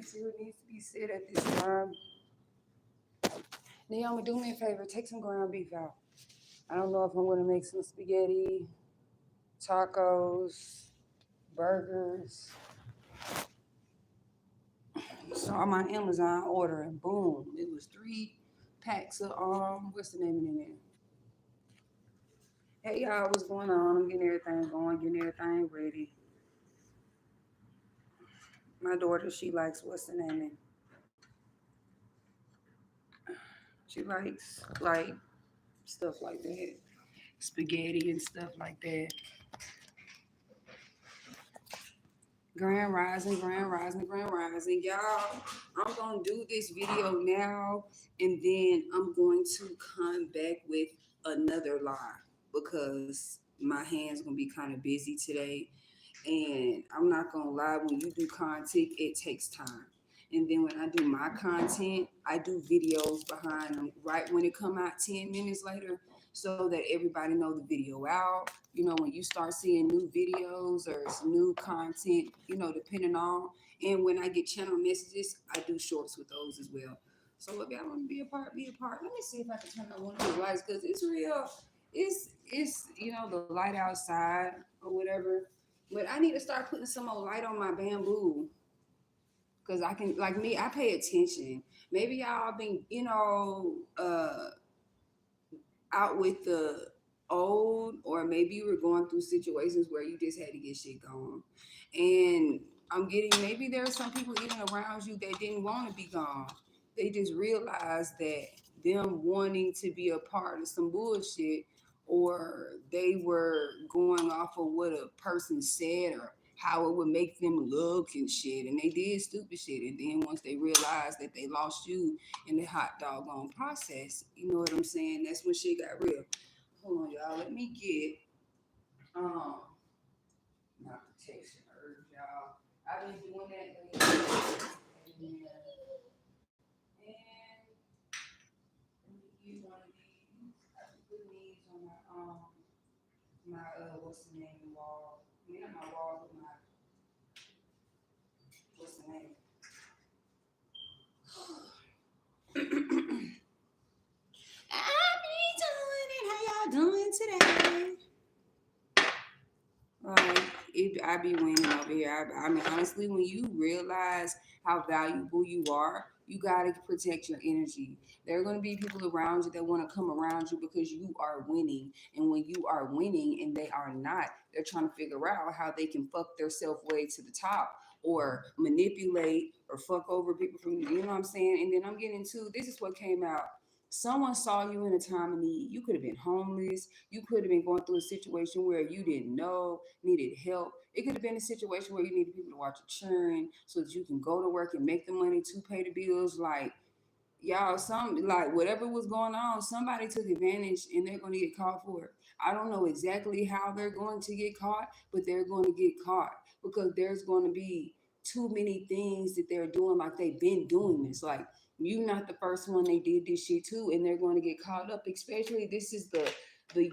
see what needs to be said at this time. Naomi, do me a favor. Take some ground beef out. I don't know if I'm going to make some spaghetti, tacos, burgers. Saw my Amazon order and boom, it was 3 packs of what's the name of it? Hey y'all, what's going on? I'm getting everything going, getting everything ready. My daughter, she likes what's the name? She likes like stuff like that, spaghetti and stuff like that. Grand rising, grand rising, grand rising. Y'all, I'm going to do this video now and then I'm going to come back with another live because my hands going to be kind of busy today. And I'm not going to lie, when you do content, it takes time. And then when I do my content, I do videos behind them right when it come out 10 minutes later so that everybody know the video out. You know, when you start seeing new videos or new content, you know, depending on. And when I get channel messages, I do shorts with those as well. So if y'all want to be a part, be a part. Let me see if I can turn on one of the lights because it's real. It's you know, the light outside or whatever. But I need to start putting some more light on my bamboo. Cause I can, like me, I pay attention. Maybe y'all been, you know, out with the old, or maybe you were going through situations where you just had to get shit going. And I'm getting, maybe there are some people even around you that didn't want to be gone. They just realized that them wanting to be a part of some bullshit, or they were going off of what a person said or how it would make them look and shit, and they did stupid shit. And then once they realized that they lost you in the hot doggone process, you know what I'm saying? That's when shit got real. Hold on, y'all. Let me get my protection herb, y'all. I've been doing that lately. And let me use one of these. I can put these on my what's the name wall? I mean, not my wall, but my what's the name? I be doing it. How y'all doing today? I be winning over here. I mean, honestly, when you realize how valuable you are, you gotta protect your energy. There are gonna be people around you that want to come around you because you are winning, and when you are winning and they are not, they're trying to figure out how they can fuck their self way to the top, or manipulate, or fuck over people from you. You know what I'm saying? And then I'm getting to this is what came out. Someone saw you in a time of need. You could have been homeless. You could have been going through a situation where you didn't know, needed help. It could have been a situation where you needed people to watch your churn so that you can go to work and make the money to pay the bills. Like, y'all, some like whatever was going on, somebody took advantage and they're going to get caught for it. I don't know exactly how they're going to get caught, but they're going to get caught because there's going to be too many things that they're doing, like they've been doing this. Like, you not the first one they did this shit to, and they're going to get caught up. Especially this is the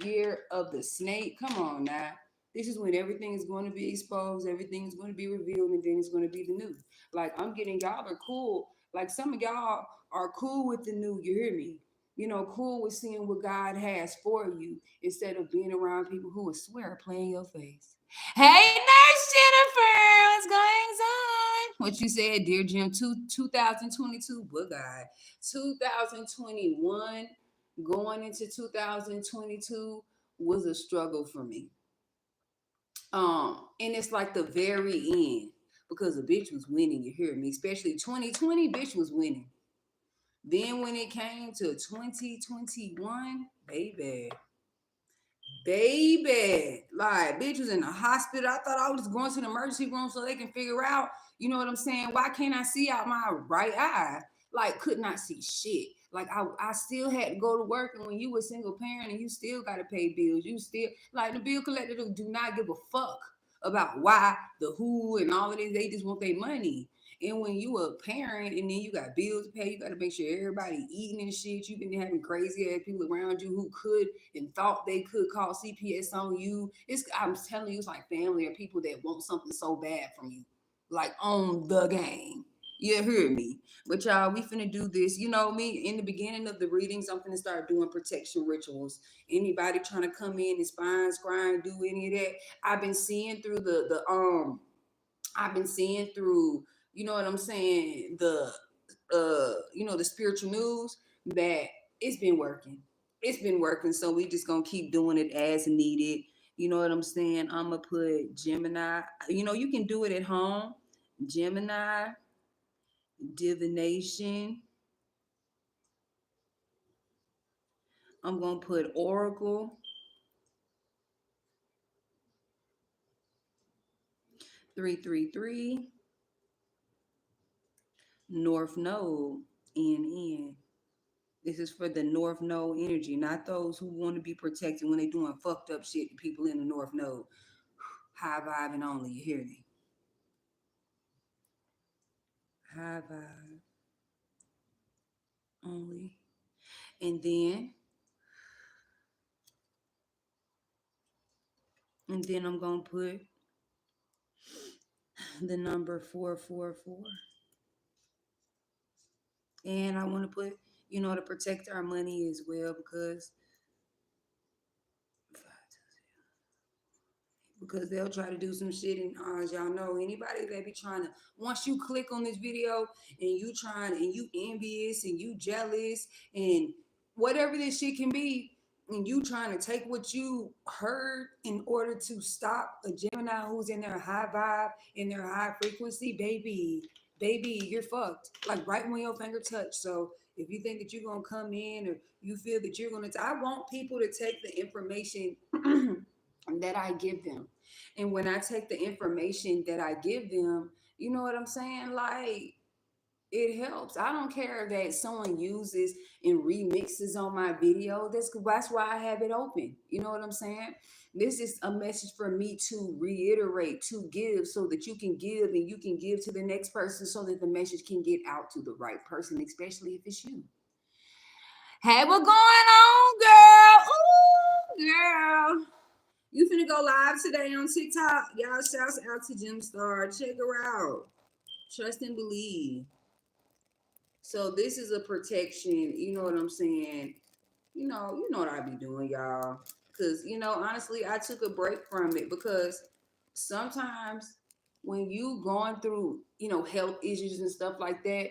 year of the snake. Come on now. This is when everything is going to be exposed, everything is going to be revealed, and then it's going to be the new. Like, I'm getting, y'all are cool. Like, some of y'all are cool with the new, you hear me? You know, cool with seeing what God has for you instead of being around people who would swear play in your face. Hey, Nurse Jennifer, what's going on? What you said, dear Jim, 2022, but God, 2021 going into 2022 was a struggle for me. And it's like the very end because the bitch was winning, you hear me? Especially 2020, bitch was winning. Then when it came to 2021, baby, like, bitch was in the hospital. I thought I was going to the emergency room so they can figure out, you know what I'm saying? Why can't I see out my right eye? Like, could not see shit. Like, I still had to go to work. And when you a single parent and you still got to pay bills, you still, like, the bill collector do not give a fuck about why, the who, and all of this. They just want their money. And when you a parent and then you got bills to pay, you got to make sure everybody eating and shit. You've been having crazy ass people around you who could and thought they could call CPS on you. I'm telling you, it's like family or people that want something so bad from you, like on the game. You heard me. But y'all, we finna do this. You know me, in the beginning of the readings, I'm finna start doing protection rituals. Anybody trying to come in and spine, scrying, do any of that. I've been seeing through I've been seeing through, you know what I'm saying, the spiritual news, that it's been working. It's been working. So we just gonna keep doing it as needed. You know what I'm saying? I'm gonna put Gemini. You can do it at home. Gemini, divination. I'm gonna put Oracle 333, North Node NN. This is for the North Node energy, not those who want to be protected when they doing fucked up shit to people in the North Node. High vibing only, you hear me? High vibe only. And then I'm gonna put the number 444. And I want to put, to protect our money as well, because they'll try to do some shit. And as y'all know, anybody that be trying to, once you click on this video and you trying and you envious and you jealous and whatever this shit can be, and you trying to take what you heard in order to stop a Gemini who's in their high vibe, in their high frequency, baby, you're fucked. Like right when your finger touch. So if you think that you're gonna come in, or you feel that you're gonna, I want people to take the information that I give them. And when I take the information that I give them, you know what I'm saying? Like, it helps. I don't care that someone uses and remixes on my video. That's why I have it open. You know what I'm saying? This is a message for me to reiterate, to give, so that you can give and you can give to the next person, so that the message can get out to the right person, especially if it's you. Hey, what's going on, girl? Ooh, girl. You finna go live today on TikTok. Y'all, shouts out to Jim Star. Check her out. Trust and believe. So this is a protection. You know what I'm saying? You know what I be doing, y'all. Cause honestly, I took a break from it because sometimes when you going through, health issues and stuff like that,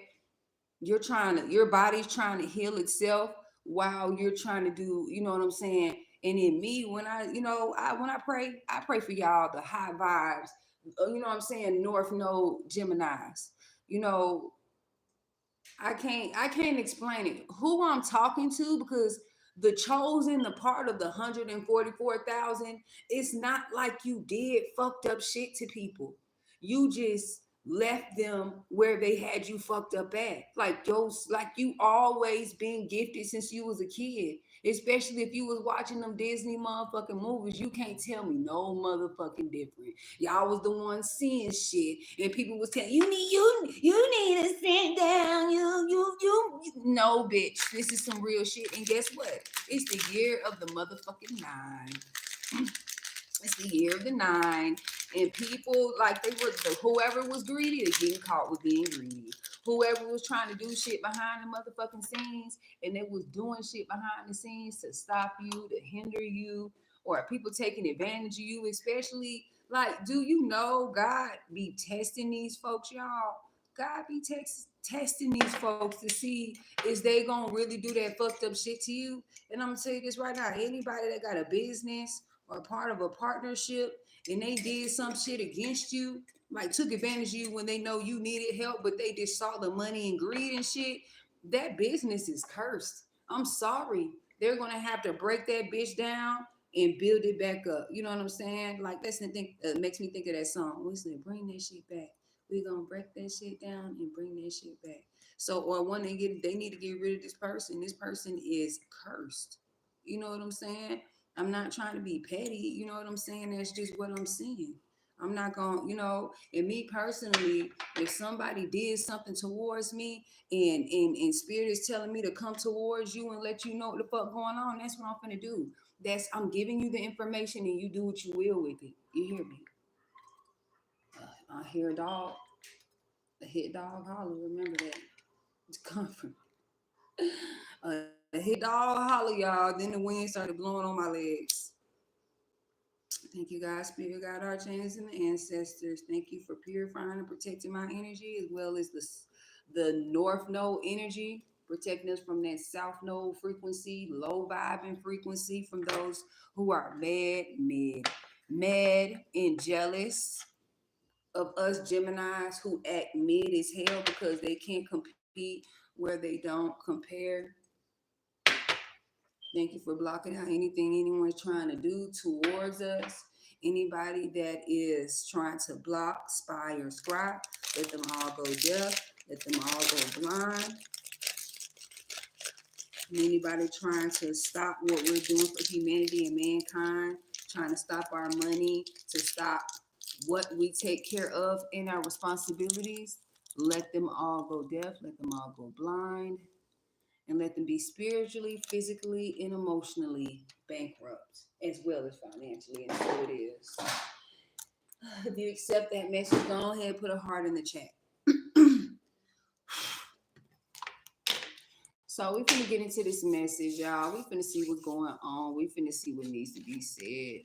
your body's trying to heal itself while you're trying to do, you know what I'm saying? And in me, when when I pray for y'all, the high vibes, you know what I'm saying, North Node Geminis. You know, I can't explain it. Who I'm talking to, because the chosen, the part of the 144,000, it's not like you did fucked up shit to people. You just left them where they had you fucked up at. Like you always been gifted since you was a kid. Especially if you was watching them Disney motherfucking movies, you can't tell me no motherfucking different. Y'all was the ones seeing shit, and people was telling you need to sit down. You. No, bitch. This is some real shit. And guess what? It's the year of the motherfucking nine. It's the year of the nine, and people like whoever was greedy, they getting caught with being greedy. Whoever was trying to do shit behind the motherfucking scenes, and they was doing shit behind the scenes to stop you, to hinder you, or people taking advantage of you, especially like, do you know God be testing these folks, y'all? God be testing these folks to see is they gonna really do that fucked up shit to you. And I'm gonna tell you this right now: anybody that got a business or part of a partnership and they did some shit against you, like took advantage of you when they know you needed help, but they just saw the money and greed and shit, that business is cursed. I'm sorry. They're gonna have to break that bitch down and build it back up. You know what I'm saying? Like that's the thing that makes me think of that song. We said, bring that shit back. We're gonna break that shit down and bring that shit back. So, or when they need to get rid of this person. This person is cursed. You know what I'm saying? I'm not trying to be petty. You know what I'm saying? That's just what I'm saying. I'm not going, and me personally, if somebody did something towards me and spirit is telling me to come towards you and let you know what the fuck going on, that's what I'm gonna do. I'm giving you the information and you do what you will with it. You hear me? I hear a dog. A hit dog holler. Remember that. It's coming from a hit dog holler, y'all. Then the wind started blowing on my legs. Thank you, God, Spirit, God, Archangels, and the ancestors. Thank you for purifying and protecting my energy, as well as the North Node energy, protecting us from that South Node frequency, low vibing frequency from those who are mad, and jealous of us Geminis who act mid as hell because they can't compete where they don't compare. Thank you for blocking out anything anyone's trying to do towards us. Anybody that is trying to block, spy, or scribe, let them all go deaf. Let them all go blind. Anybody trying to stop what we're doing for humanity and mankind, trying to stop our money, to stop what we take care of in our responsibilities, let them all go deaf. Let them all go blind. And let them be spiritually, physically, and emotionally bankrupt, as well as financially. And so it is. If you accept that message, go ahead and put a heart in the chat. So we finna get into this message, y'all. We finna see what's going on. We finna see what needs to be said.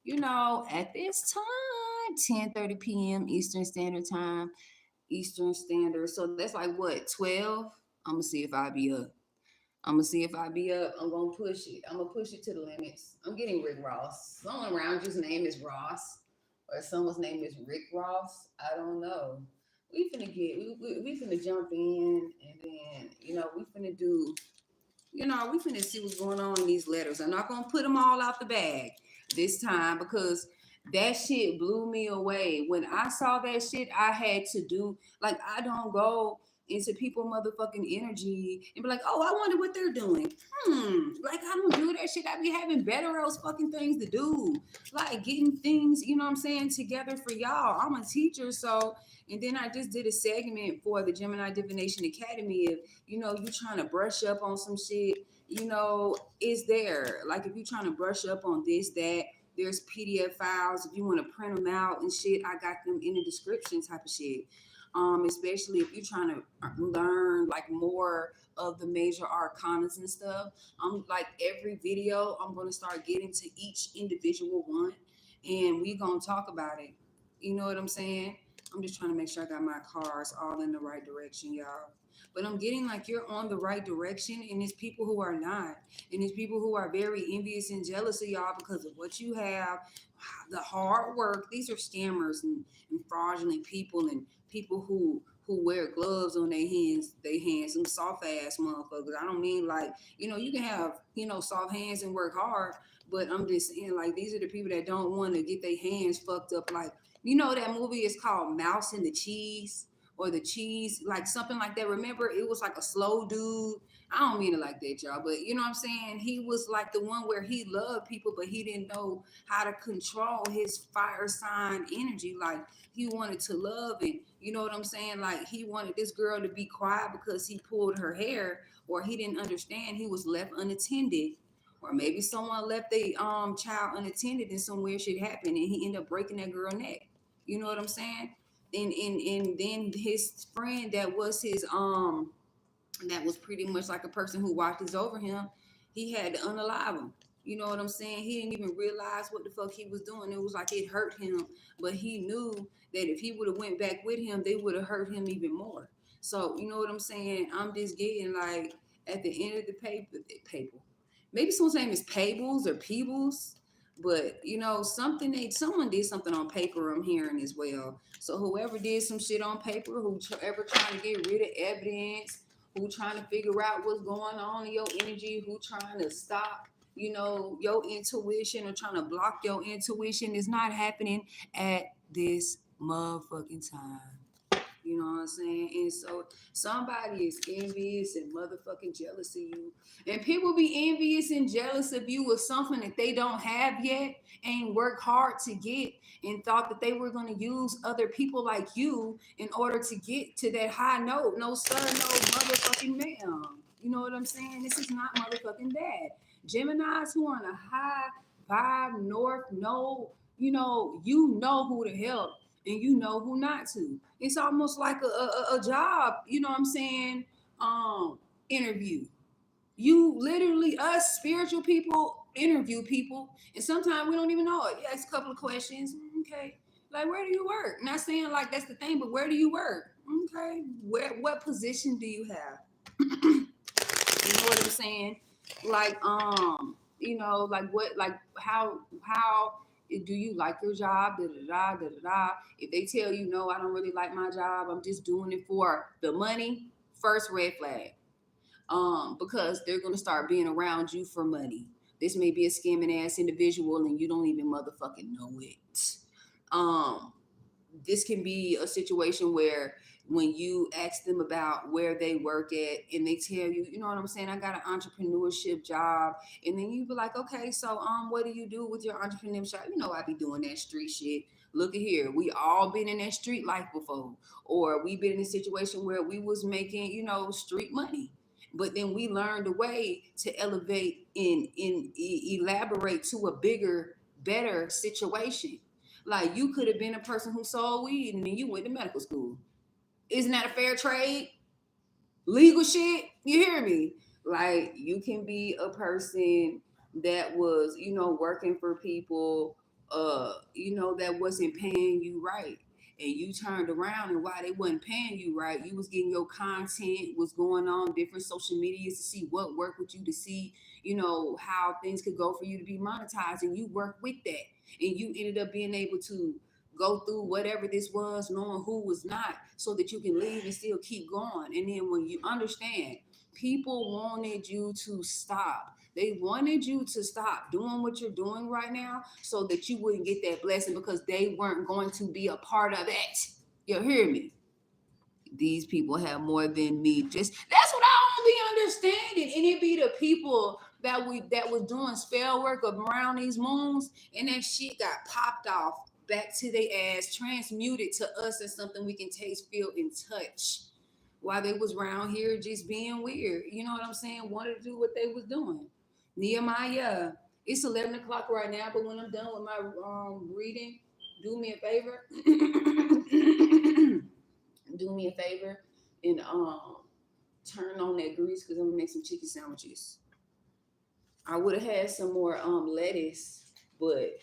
You know, at this time, 10:30 p.m. Eastern Standard Time, Eastern Standard. So that's like what, 12? I'm gonna see if I be up. I'm gonna see if I be up. I'm gonna push it. I'm gonna push it to the limits. I'm getting Rick Ross. Someone around you's name is Ross, or someone's name is Rick Ross. I don't know. We finna jump in, and then we finna do. We finna see what's going on in these letters. I'm not gonna put them all out the bag this time because that shit blew me away. When I saw that shit, I had to do like I don't go into people motherfucking energy and be like, oh, I wonder what they're doing. Like I don't do that shit. I be having better else fucking things to do. Like getting things, you know what I'm saying, together for y'all. I'm a teacher, so and then I just did a segment for the Gemini Divination Academy of you trying to brush up on some shit, is there. Like if you're trying to brush up on this, that, there's PDF files. If you want to print them out and shit, I got them in the description type of shit. Especially if you're trying to learn like more of the major arcanas and stuff. I'm like every video, I'm gonna start getting to each individual one and we gonna talk about it. You know what I'm saying? I'm just trying to make sure I got my cars all in the right direction, y'all. But I'm getting like you're on the right direction, and there's people who are not. And there's people who are very envious and jealous of y'all because of what you have, the hard work. These are scammers and fraudulent people and people who wear gloves on their hands, some soft ass motherfuckers. I don't mean like, you can have, soft hands and work hard, but I'm just saying like these are the people that don't want to get their hands fucked up like that movie is called Mouse and the Cheese or the Cheese, like something like that. Remember, it was like a slow dude. I don't mean it like that, y'all, but you know what I'm saying? He was like the one where he loved people, but he didn't know how to control his fire sign energy. Like he wanted to love and you know what I'm saying? Like he wanted this girl to be quiet because he pulled her hair, or he didn't understand he was left unattended, or maybe someone left a child unattended and some weird shit happened and he ended up breaking that girl neck. You know what I'm saying? And then his friend that was pretty much like a person who watches over him, he had to unalive him. You know what I'm saying? He didn't even realize what the fuck he was doing. It was like it hurt him, but he knew that if he would have went back with him, they would have hurt him even more. So you know what I'm saying? I'm just getting like at the end of the paper. Maybe someone's name is Pables or Peebles, but someone did something on paper. I'm hearing as well. So whoever did some shit on paper, whoever trying to get rid of evidence, who trying to figure out what's going on in your energy, who trying to stop, your intuition or trying to block your intuition is not happening at this motherfucking time. You know what I'm saying? And so somebody is envious and motherfucking jealous of you. And people be envious and jealous of you with something that they don't have yet and work hard to get and thought that they were going to use other people like you in order to get to that high note. No, sir, no motherfucking ma'am. You know what I'm saying? This is not motherfucking bad. Geminis who are on a high vibe, north node, you know who to help and you know who not to. It's almost like a job, you know what I'm saying, interview. You literally, us spiritual people interview people, and sometimes we don't even know it. You ask a couple of questions, okay, like where do you work? Not saying like that's the thing, but where do you work? Okay, what position do you have? You know what I'm saying? Like, like what, like how do you like your job? Da da da da da da. If they tell you no, I don't really like my job. I'm just doing it for the money. First red flag. Because they're gonna start being around you for money. This may be a scamming ass individual, and you don't even motherfucking know it. Um, this can be a situation where when you ask them about where they work at and they tell you, you know what I'm saying, I got an entrepreneurship job, and then you be like, okay, so what do you do with your entrepreneurship? You know, I be doing that street shit. Look at here, we all been in that street life before, or we been in a situation where we was making, street money, but then we learned a way to elevate and elaborate to a bigger, better situation. Like, you could have been a person who sold weed and then you went to medical school. Isn't that a fair trade? Legal shit. You hear me? Like, you can be a person that was, working for people, that wasn't paying you right. And you turned around, and while they wasn't paying you right, you was getting your content was going on different social medias to see what worked with you, to see, how things could go for you to be monetized, and you worked with that. And you ended up being able to go through whatever this was, knowing who was not, so that you can leave and still keep going. And then when you understand, people wanted you to stop. They wanted you to stop doing what you're doing right now so that you wouldn't get that blessing, because they weren't going to be a part of that. You hear me? These people have more than me. Just that's what I don't be understanding. And it be the people that was doing spell work around these moons, and that shit got popped off back to their ass, transmuted to us as something we can taste, feel, and touch. While they was around here just being weird. You know what I'm saying? Wanted to do what they was doing. Nehemiah. It's 11 o'clock right now, but when I'm done with my reading, do me a favor. Do me a favor and turn on that grease, because I'm gonna make some chicken sandwiches. I would have had some more lettuce, but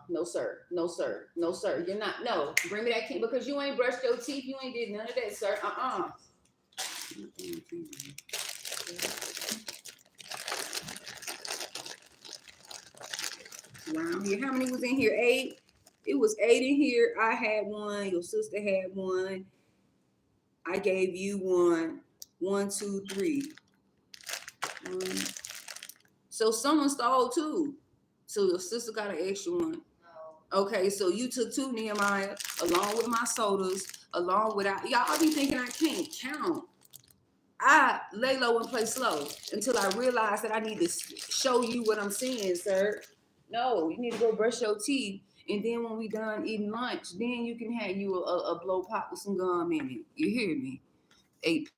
no sir, no sir, no sir. You're not, no. Bring me that can, because you ain't brushed your teeth, you ain't did none of that, sir. Around here, how many was in here? 8. It was 8 in here. I had one. Your sister had one. I gave you one. 1, 2, 3. So someone stole 2. So your sister got an extra one. Okay, so you took 2, Nehemiah, along with my sodas, along with y'all be thinking I can't count. I lay low and play slow until I realize that I need to show you what I'm seeing, sir. No, you need to go brush your teeth, and then when we done eating lunch, then you can have you a blow pop with some gum in it. You hear me? 8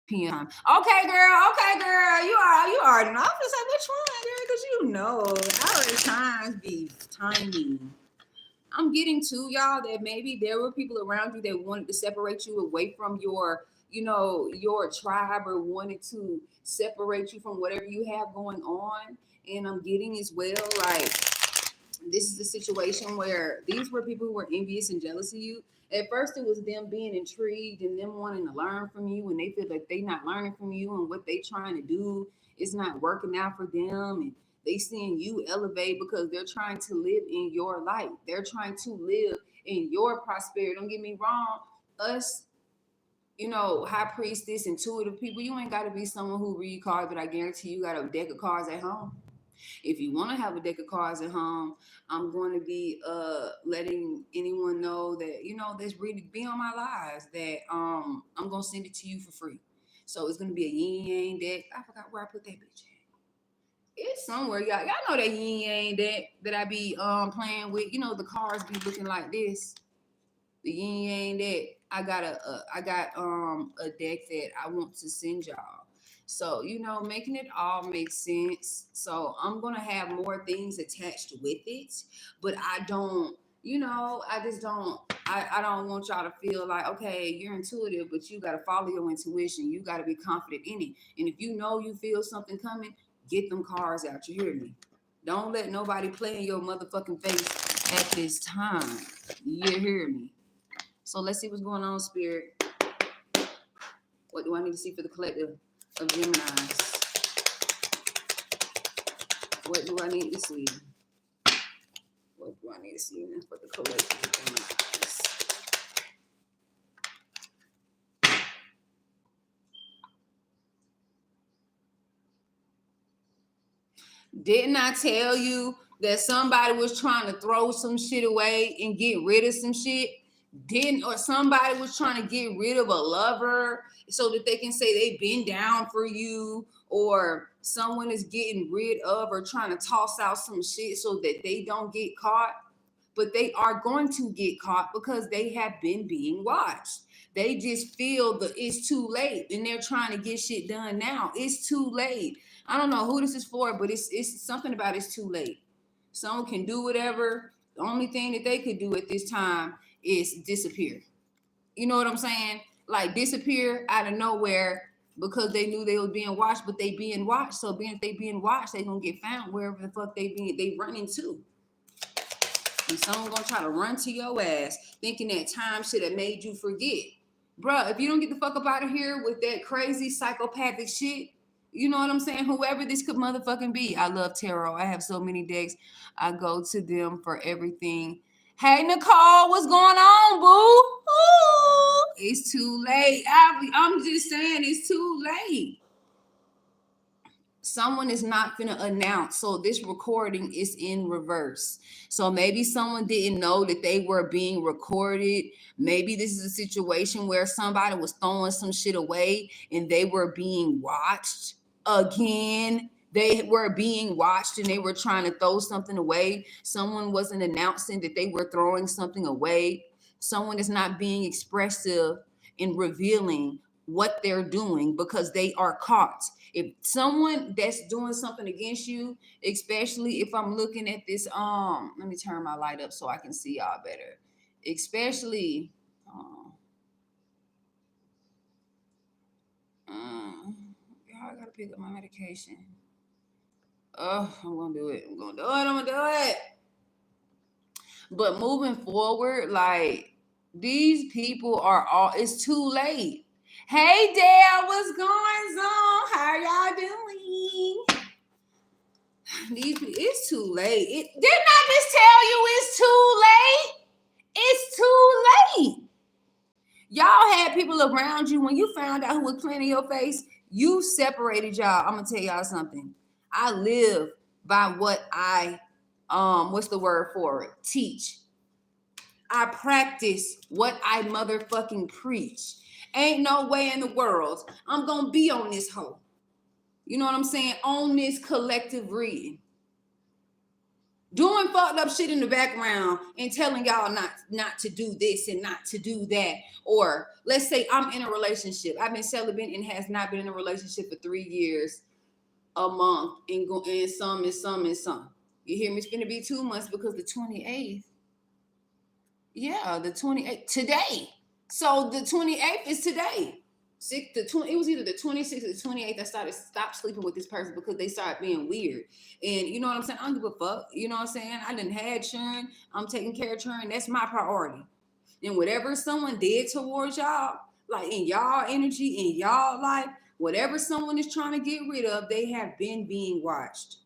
p.m. Okay, girl. Okay, girl. You already know. I'm just like, which one, girl? Because you know, our times be tiny. I'm getting to y'all that maybe there were people around you that wanted to separate you away from your, your tribe, or wanted to separate you from whatever you have going on. And I'm getting as well, like, this is a situation where these were people who were envious and jealous of you. At first, it was them being intrigued and them wanting to learn from you, and they feel like they not learning from you, and what they trying to do is not working out for them, and they seeing you elevate because they're trying to live in your light. They're trying to live in your prosperity. Don't get me wrong. Us, high priestess, intuitive people, you ain't got to be someone who read cards, but I guarantee you got a deck of cards at home. If you want to have a deck of cards at home, I'm going to be letting anyone know that, that's really be on my lives, that I'm going to send it to you for free. So it's going to be a yin yang deck. I forgot where I put that bitch at. It's somewhere, y'all. Y'all know that yin yang deck that I be playing with. The cards be looking like this. The yin yang deck. I got a deck that I want to send y'all. So, making it all make sense. So I'm going to have more things attached with it, but I don't, I just don't. I don't want y'all to feel like, okay, you're intuitive, but you got to follow your intuition. You got to be confident in it. And if you know you feel something coming, get them cards out. You hear me? Don't let nobody play in your motherfucking face at this time. You hear me? So let's see what's going on, Spirit. What do I need to see for the collective of Geminis? What do I need to see? What do I need to see for the collective of Geminis? Didn't I tell you that somebody was trying to throw some shit away and get rid of some shit? Or somebody was trying to get rid of a lover so that they can say they've been down for you, or someone is getting rid of or trying to toss out some shit so that they don't get caught. But they are going to get caught because they have been being watched. They just feel that it's too late and they're trying to get shit done now. It's too late. I don't know who this is for, but it's something about it's too late. Someone can do whatever. The only thing that they could do at this time is disappear. You know what I'm saying? Like disappear out of nowhere because they knew they was being watched, but they being watched. So if they being watched, they gonna get found wherever the fuck they running to. And someone gonna try to run to your ass thinking that time should have made you forget. Bruh, if you don't get the fuck up out of here with that crazy psychopathic shit, you know what I'm saying? Whoever this could motherfucking be. I love tarot. I have so many decks. I go to them for everything. Hey, Nicole, what's going on, boo? Ooh, it's too late. I'm just saying it's too late. Someone is not going to announce. So this recording is in reverse. So maybe someone didn't know that they were being recorded. Maybe this is a situation where somebody was throwing some shit away and they were being watched again. They were being watched and they were trying to throw something away. Someone wasn't announcing that they were throwing something away. Someone is not being expressive in revealing what they're doing because they are caught. If someone that's doing something against you, especially if I'm looking at this, let me turn my light up so I can see y'all better. Especially, I gotta pick up my medication. Oh, I'm gonna do it. I'm gonna do it. But moving forward, like these people are all. It's too late. Hey, Dale, what's going on? How are y'all doing? It's too late. Didn't I just tell you it's too late? It's too late. Y'all had people around you when you found out who was playing in your face. You separated y'all. I'm gonna tell y'all something. I live by what I what's the word for it? Teach. I practice what I motherfucking preach. Ain't no way in the world I'm gonna be on this hoe. You know what I'm saying? On this collective reading. Doing fucked up shit in the background and telling y'all not to do this and not to do that. Or let's say I'm in a relationship. I've been celibate and has not been in a relationship for 3 years, a month, and some. You hear me? It's gonna be 2 months because the 28th. Yeah, the 28th today. So the 28th is today. It was either the 26th or the 28th. I stopped sleeping with this person because they started being weird. And you know what I'm saying? I don't give a fuck. You know what I'm saying? I done had churn. I'm taking care of churn. That's my priority. And whatever someone did towards y'all, like in y'all energy, in y'all life, whatever someone is trying to get rid of, they have been being watched.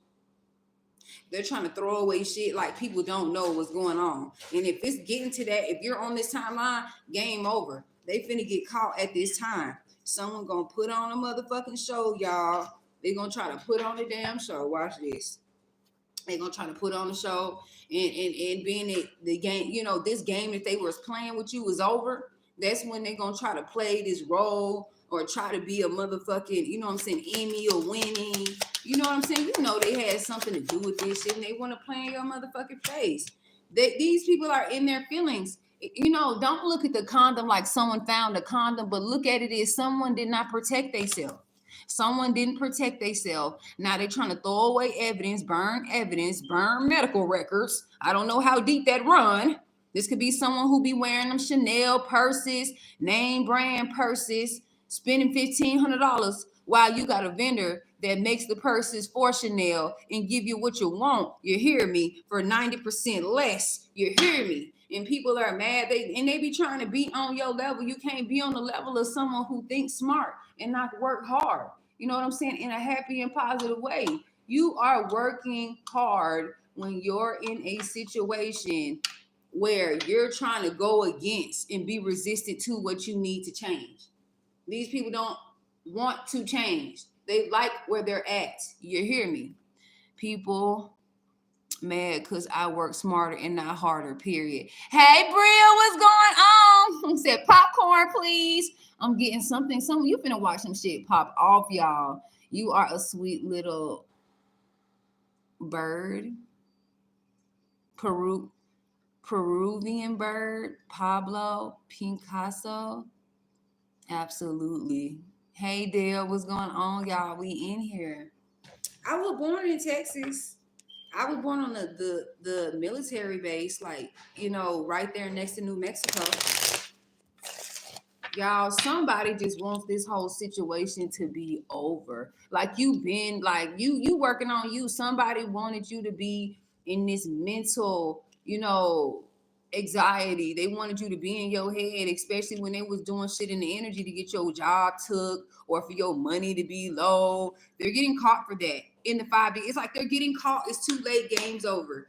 They're trying to throw away shit like people don't know what's going on. And if it's getting to that, if you're on this timeline, game over. They finna get caught at this time. Someone gonna put on a motherfucking show, y'all. They gonna try to put on a damn show. Watch this. They gonna try to put on a show and being the game, this game that they was playing with you was over. That's when they gonna try to play this role or try to be a motherfucking, you know what I'm saying, Emmy or winning. You know what I'm saying? You know they had something to do with this shit and they want to play in your motherfucking face. These people are in their feelings. Don't look at the condom like someone found a condom, but look at it as someone did not protect themselves. Someone didn't protect themselves. Now they're trying to throw away evidence, burn medical records. I don't know how deep that run. This could be someone who be wearing them Chanel purses, name brand purses, spending $1,500 while you got a vendor that makes the purses for Chanel and give you what you want. You hear me? For 90% less. You hear me? And people are mad. They be trying to be on your level. You can't be on the level of someone who thinks smart and not work hard. You know what I'm saying? In a happy and positive way. You are working hard when you're in a situation where you're trying to go against and be resistant to what you need to change. These people don't want to change. They like where they're at. You hear me? People mad because I work smarter and not harder, period. Hey, Brill, what's going on? Said popcorn, please. I'm getting something. You finna watch some shit pop off, y'all. You are a sweet little bird. Peruvian bird, Pablo Picasso. Absolutely. Hey Dale, what's going on, y'all? We in here. I was born in Texas. I was born on the military base, like, right there next to New Mexico. Y'all, somebody just wants this whole situation to be over. Like you've been like you working on you. Somebody wanted you to be in this mental, anxiety. They wanted you to be in your head, especially when they was doing shit in the energy to get your job took or for your money to be low. They're getting caught for that in the 5D. It's like they're getting caught. It's too late. Game's over.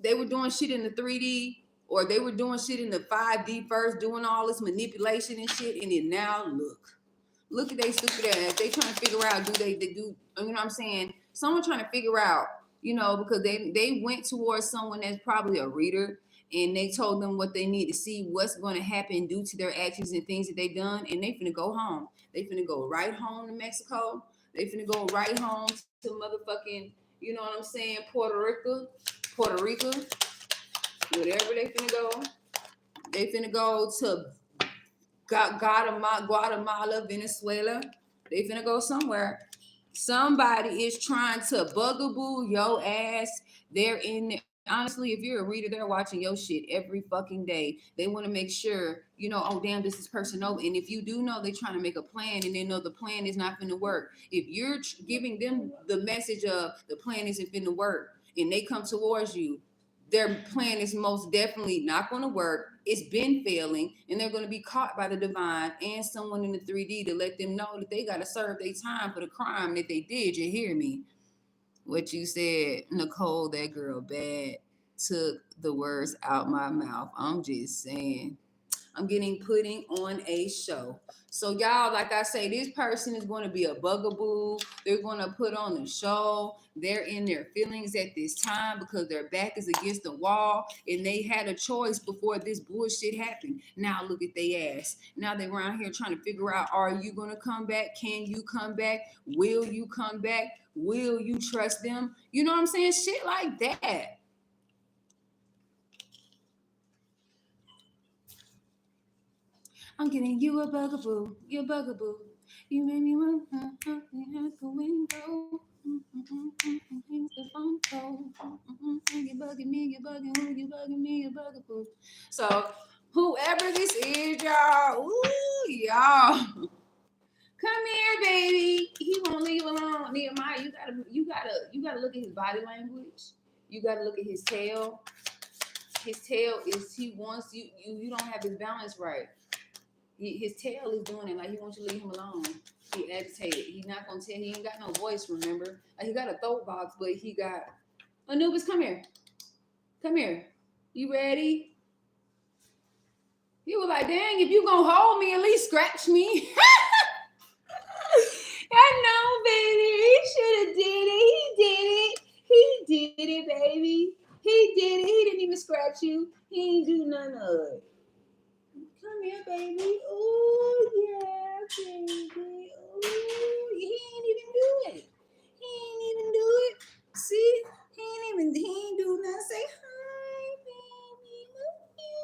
They were doing shit in the 3D or they were doing shit in the 5D first, doing all this manipulation and shit. And then now look at they stupid ass. They trying to figure out, do, you know what I'm saying? Someone trying to figure out, because they went towards someone that's probably a reader and they told them what they need to see, what's going to happen due to their actions and things that they done. And they finna go home. They finna go right home to Mexico. They finna go right home to motherfucking, you know what I'm saying, Puerto Rico, whatever they finna go. They finna go to Guatemala, Venezuela. They finna go somewhere. Somebody is trying to bugaboo your ass. They're in there. Honestly, if you're a reader, they're watching your shit every fucking day. They want to make sure, oh damn, this person over. And if you do know they're trying to make a plan and they know the plan is not gonna work, if you're giving them the message of the plan isn't gonna work and they come towards you, their plan is most definitely not going to work. It's been failing, and they're going to be caught by the divine and someone in the 3D to let them know that they got to serve their time for the crime that they did. You hear me? What you said, Nicole, that girl bad, took the words out my mouth. I'm just saying. I'm getting putting on a show. So y'all, like I say, this person is going to be a bugaboo. They're going to put on the show. They're in their feelings at this time because their back is against the wall and they had a choice before this bullshit happened. Now look at they ass. Now they're around here trying to figure out, are you going to come back? Can you come back? Will you come back? Will you trust them? You know what I'm saying? Shit like that. I'm getting you a bugaboo. You a bugaboo. You made me want to out the window. The phone call. You bugging me, you bugging who, you bugging me, you bugaboo. So whoever this is, y'all, ooh, y'all, come here, baby. He won't leave alone. Nehemiah, you gotta look at his body language. You gotta look at his tail. His tail is he wants you. You don't have his balance right. His tail is doing it like he wants you to leave him alone. He agitated. He's not gonna tell. He ain't got no voice. Remember, like he got a throat box, but he got Anubis. Come here. Come here. You ready? He was like, dang, if you gonna hold me, at least scratch me. I know, baby. He should have did it. He did it. He did it, baby. He did it. He didn't even scratch you. He ain't do none of it. Come here, baby. Oh, yeah, baby. Oh, he ain't even do it. He ain't even do it. See? He ain't do nothing. Say, hi, baby. What you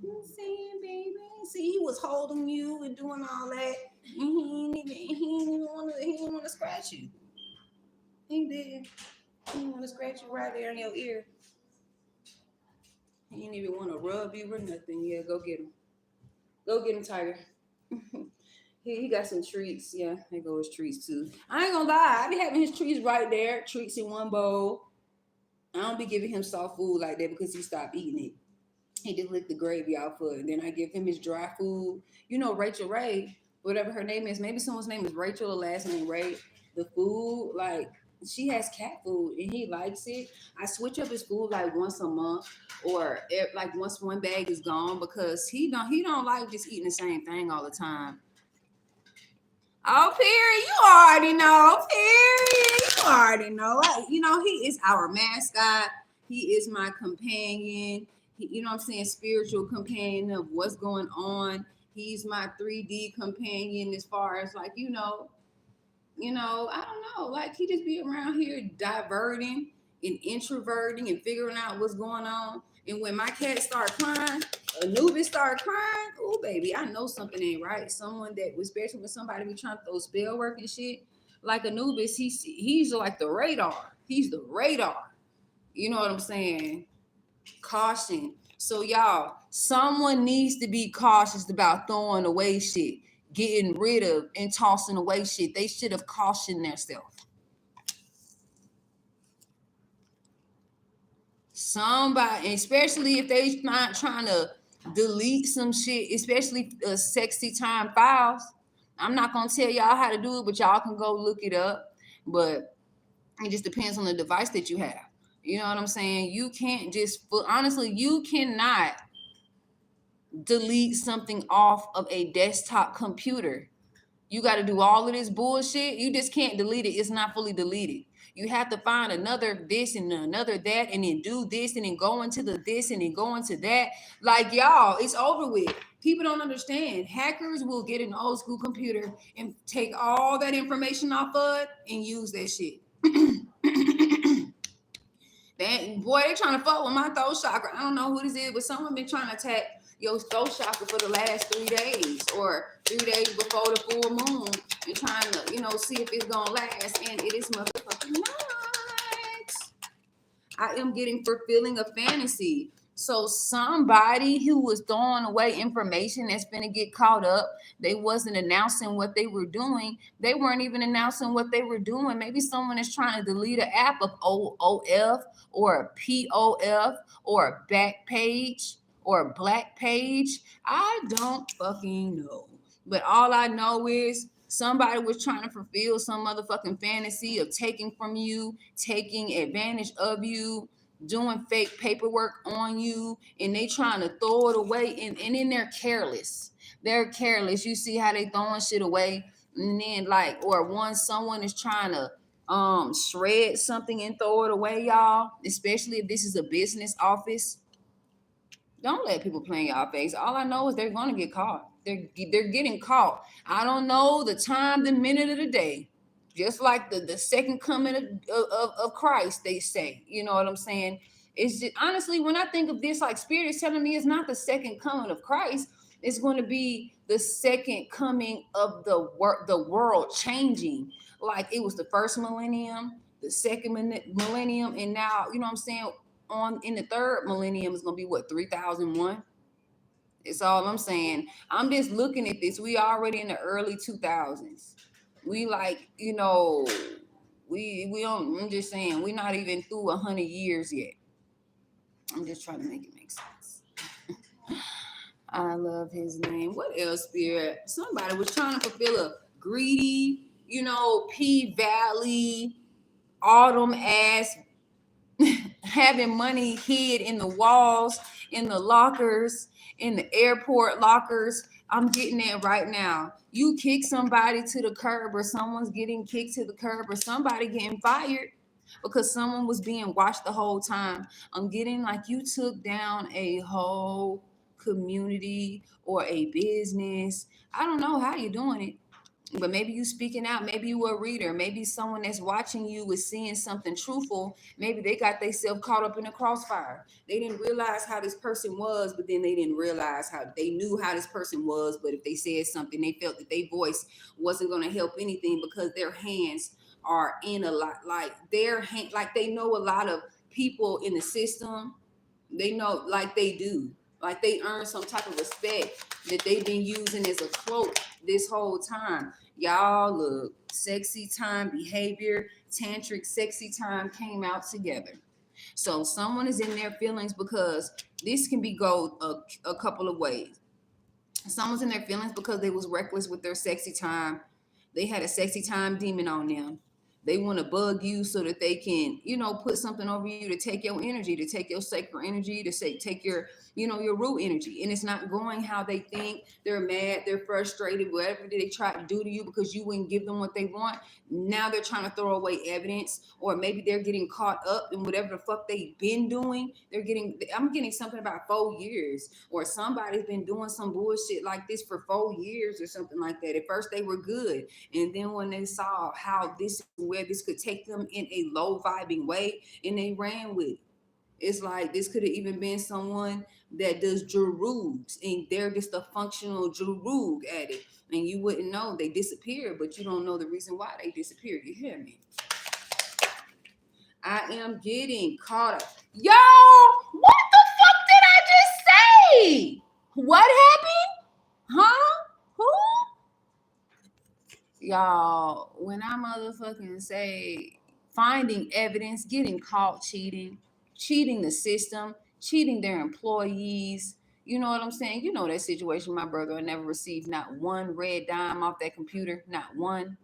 doing? I'm saying, baby. See, he was holding you and doing all that. And he didn't want to scratch you. He did. He didn't want to scratch you right there in your ear. He ain't even want to rub you or nothing. Yeah, go get him. Go get him, Tiger. He got some treats. Yeah, there go his treats too. I ain't gonna lie. I be having his treats right there. Treats in one bowl. I don't be giving him soft food like that because he stopped eating it. He just licked the gravy out for it. And then I give him his dry food. You know, Rachel Ray, whatever her name is. Maybe someone's name is Rachel, the last name Ray. The food, like, she has cat food and he likes it. I switch up his food like once a month or like once one bag is gone because he don't like just eating the same thing all the time. Oh, Perry, you already know. Perry, you already know. He is our mascot. He is my companion. I'm saying, spiritual companion of what's going on. He's my 3D companion as far as like, I don't know. Like, he just be around here diverting and introverting and figuring out what's going on. And when my cat start crying, Anubis start crying, oh baby, I know something ain't right. Someone that, especially when somebody be trying to throw spell work and shit, like Anubis, he's like the radar. He's the radar. You know what I'm saying? Caution. So y'all, someone needs to be cautious about throwing away shit, getting rid of and tossing away shit. They should have cautioned themselves. Somebody, especially if they not trying to delete some shit, especially sexy time files. I'm not gonna tell y'all how to do it, but y'all can go look it up. But it just depends on the device that you have. You know what I'm saying? You can't just, honestly, you cannot delete something off of a desktop computer. You got to do all of this bullshit. You just can't delete it. It's not fully deleted. You have to find another this and another that, and then do this, and then go into the this, and then go into that. Like, y'all, it's over with. People don't understand. Hackers will get an old school computer and take all that information off of it and use that shit. Boy, they trying to fuck with my throat chakra. I don't know who this is, but someone been trying to attack your throat chakra for the last 3 days or 3 days before the full moon and trying to, see if it's gonna last. And it is motherfucking not. I am getting fulfilling a fantasy. So somebody who was throwing away information that's gonna get caught up, they wasn't announcing what they were doing. They weren't even announcing what they were doing. Maybe someone is trying to delete an app of OOF or a POF or a back page or a black page. I don't fucking know. But all I know is somebody was trying to fulfill some motherfucking fantasy of taking from you, taking advantage of you, doing fake paperwork on you, and they trying to throw it away, and then they're careless. They're careless. You see how they throwing shit away, and then someone is trying to shred something and throw it away, y'all. Especially if this is a business office. Don't let people play in y'all face. All I know is they're gonna get caught. They're getting caught. I don't know the time, the minute of the day. Just like the second coming of Christ, they say. You know what I'm saying? It's just, honestly, when I think of this, like, Spirit is telling me it's not the second coming of Christ. It's going to be the second coming of the world changing. Like, it was the first millennium, the second millennium, and now, you know what I'm saying, on in the third millennium is gonna be what, 3001. It's all I'm saying. I'm just looking at this. We already in the early 2000s. We like, we don't. I'm just saying, we're not even through 100 years yet. I'm just trying to make it make sense. I love his name. What else, Spirit? Somebody was trying to fulfill a greedy, P Valley, autumn ass, having money hid in the walls, in the lockers, in the airport lockers. I'm getting that right now. You kick somebody to the curb, or someone's getting kicked to the curb, or somebody getting fired because someone was being watched the whole time. I'm getting like you took down a whole community or a business. I don't know how you're doing it, but maybe you speaking out, maybe you a reader, maybe someone that's watching you is seeing something truthful. Maybe they got themselves caught up in a crossfire. They didn't realize how this person was, but then they didn't realize how they knew how this person was. But if they said something, they felt that their voice wasn't going to help anything because their hands are in a lot, like their hand, like they know a lot of people in the system. They know, like they do. Like they earn some type of respect that they've been using as a cloak this whole time. Y'all, look, sexy time behavior, tantric sexy time came out together. So someone is in their feelings because this can be go a couple of ways. Someone's in their feelings because they was reckless with their sexy time. They had a sexy time demon on them. They want to bug you so that they can, put something over you to take your energy, to take your sacred energy, to say take your, your root energy. And it's not going how they think. They're mad, they're frustrated, whatever they try to do to you because you wouldn't give them what they want. Now they're trying to throw away evidence, or maybe they're getting caught up in whatever the fuck they've been doing. I'm getting something about 4 years, or somebody's been doing some bullshit like this for 4 years or something like that. At first they were good, and then when they saw how where this could take them in a low vibing way, and they ran with it. It's like this could have even been someone that does jurugs, and they're just a functional jurug at it, and you wouldn't know they disappeared, but you don't know the reason why they disappeared. You hear me? I am getting caught up. Yo, what the fuck did I just say? What happened? Huh? Who? Y'all, when I motherfucking say finding evidence, getting caught cheating, cheating the system, cheating their employees, you know what I'm saying? You know that situation. My brother never received not one red dime off that computer, not one.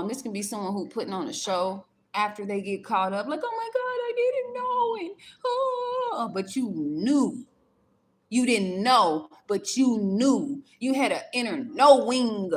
This can be someone who putting on a show after they get caught up, like, oh my God, I didn't know, and but you knew. You didn't know, but you knew. You had an inner knowing.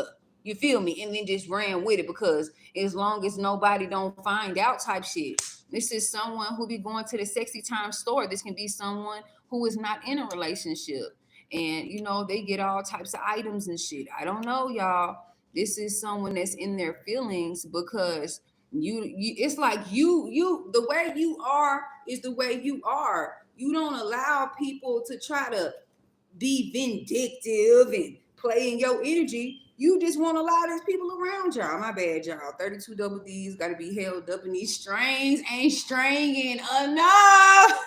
You feel me? And then just ran with it because as long as nobody don't find out type shit. This is someone who be going to the sexy time store. This can be someone who is not in a relationship. And they get all types of items and shit. I don't know, y'all. This is someone that's in their feelings because you it's like you the way you are is the way you are. You don't allow people to try to be vindictive and play in your energy. You just want a lot of these people around y'all. My bad, y'all. 32 double D's got to be held up in these strings. Ain't stringing enough.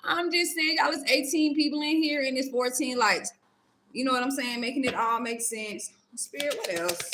I'm just saying, I was 18 people in here and it's 14 likes. You know what I'm saying? Making it all make sense. Spirit, what else?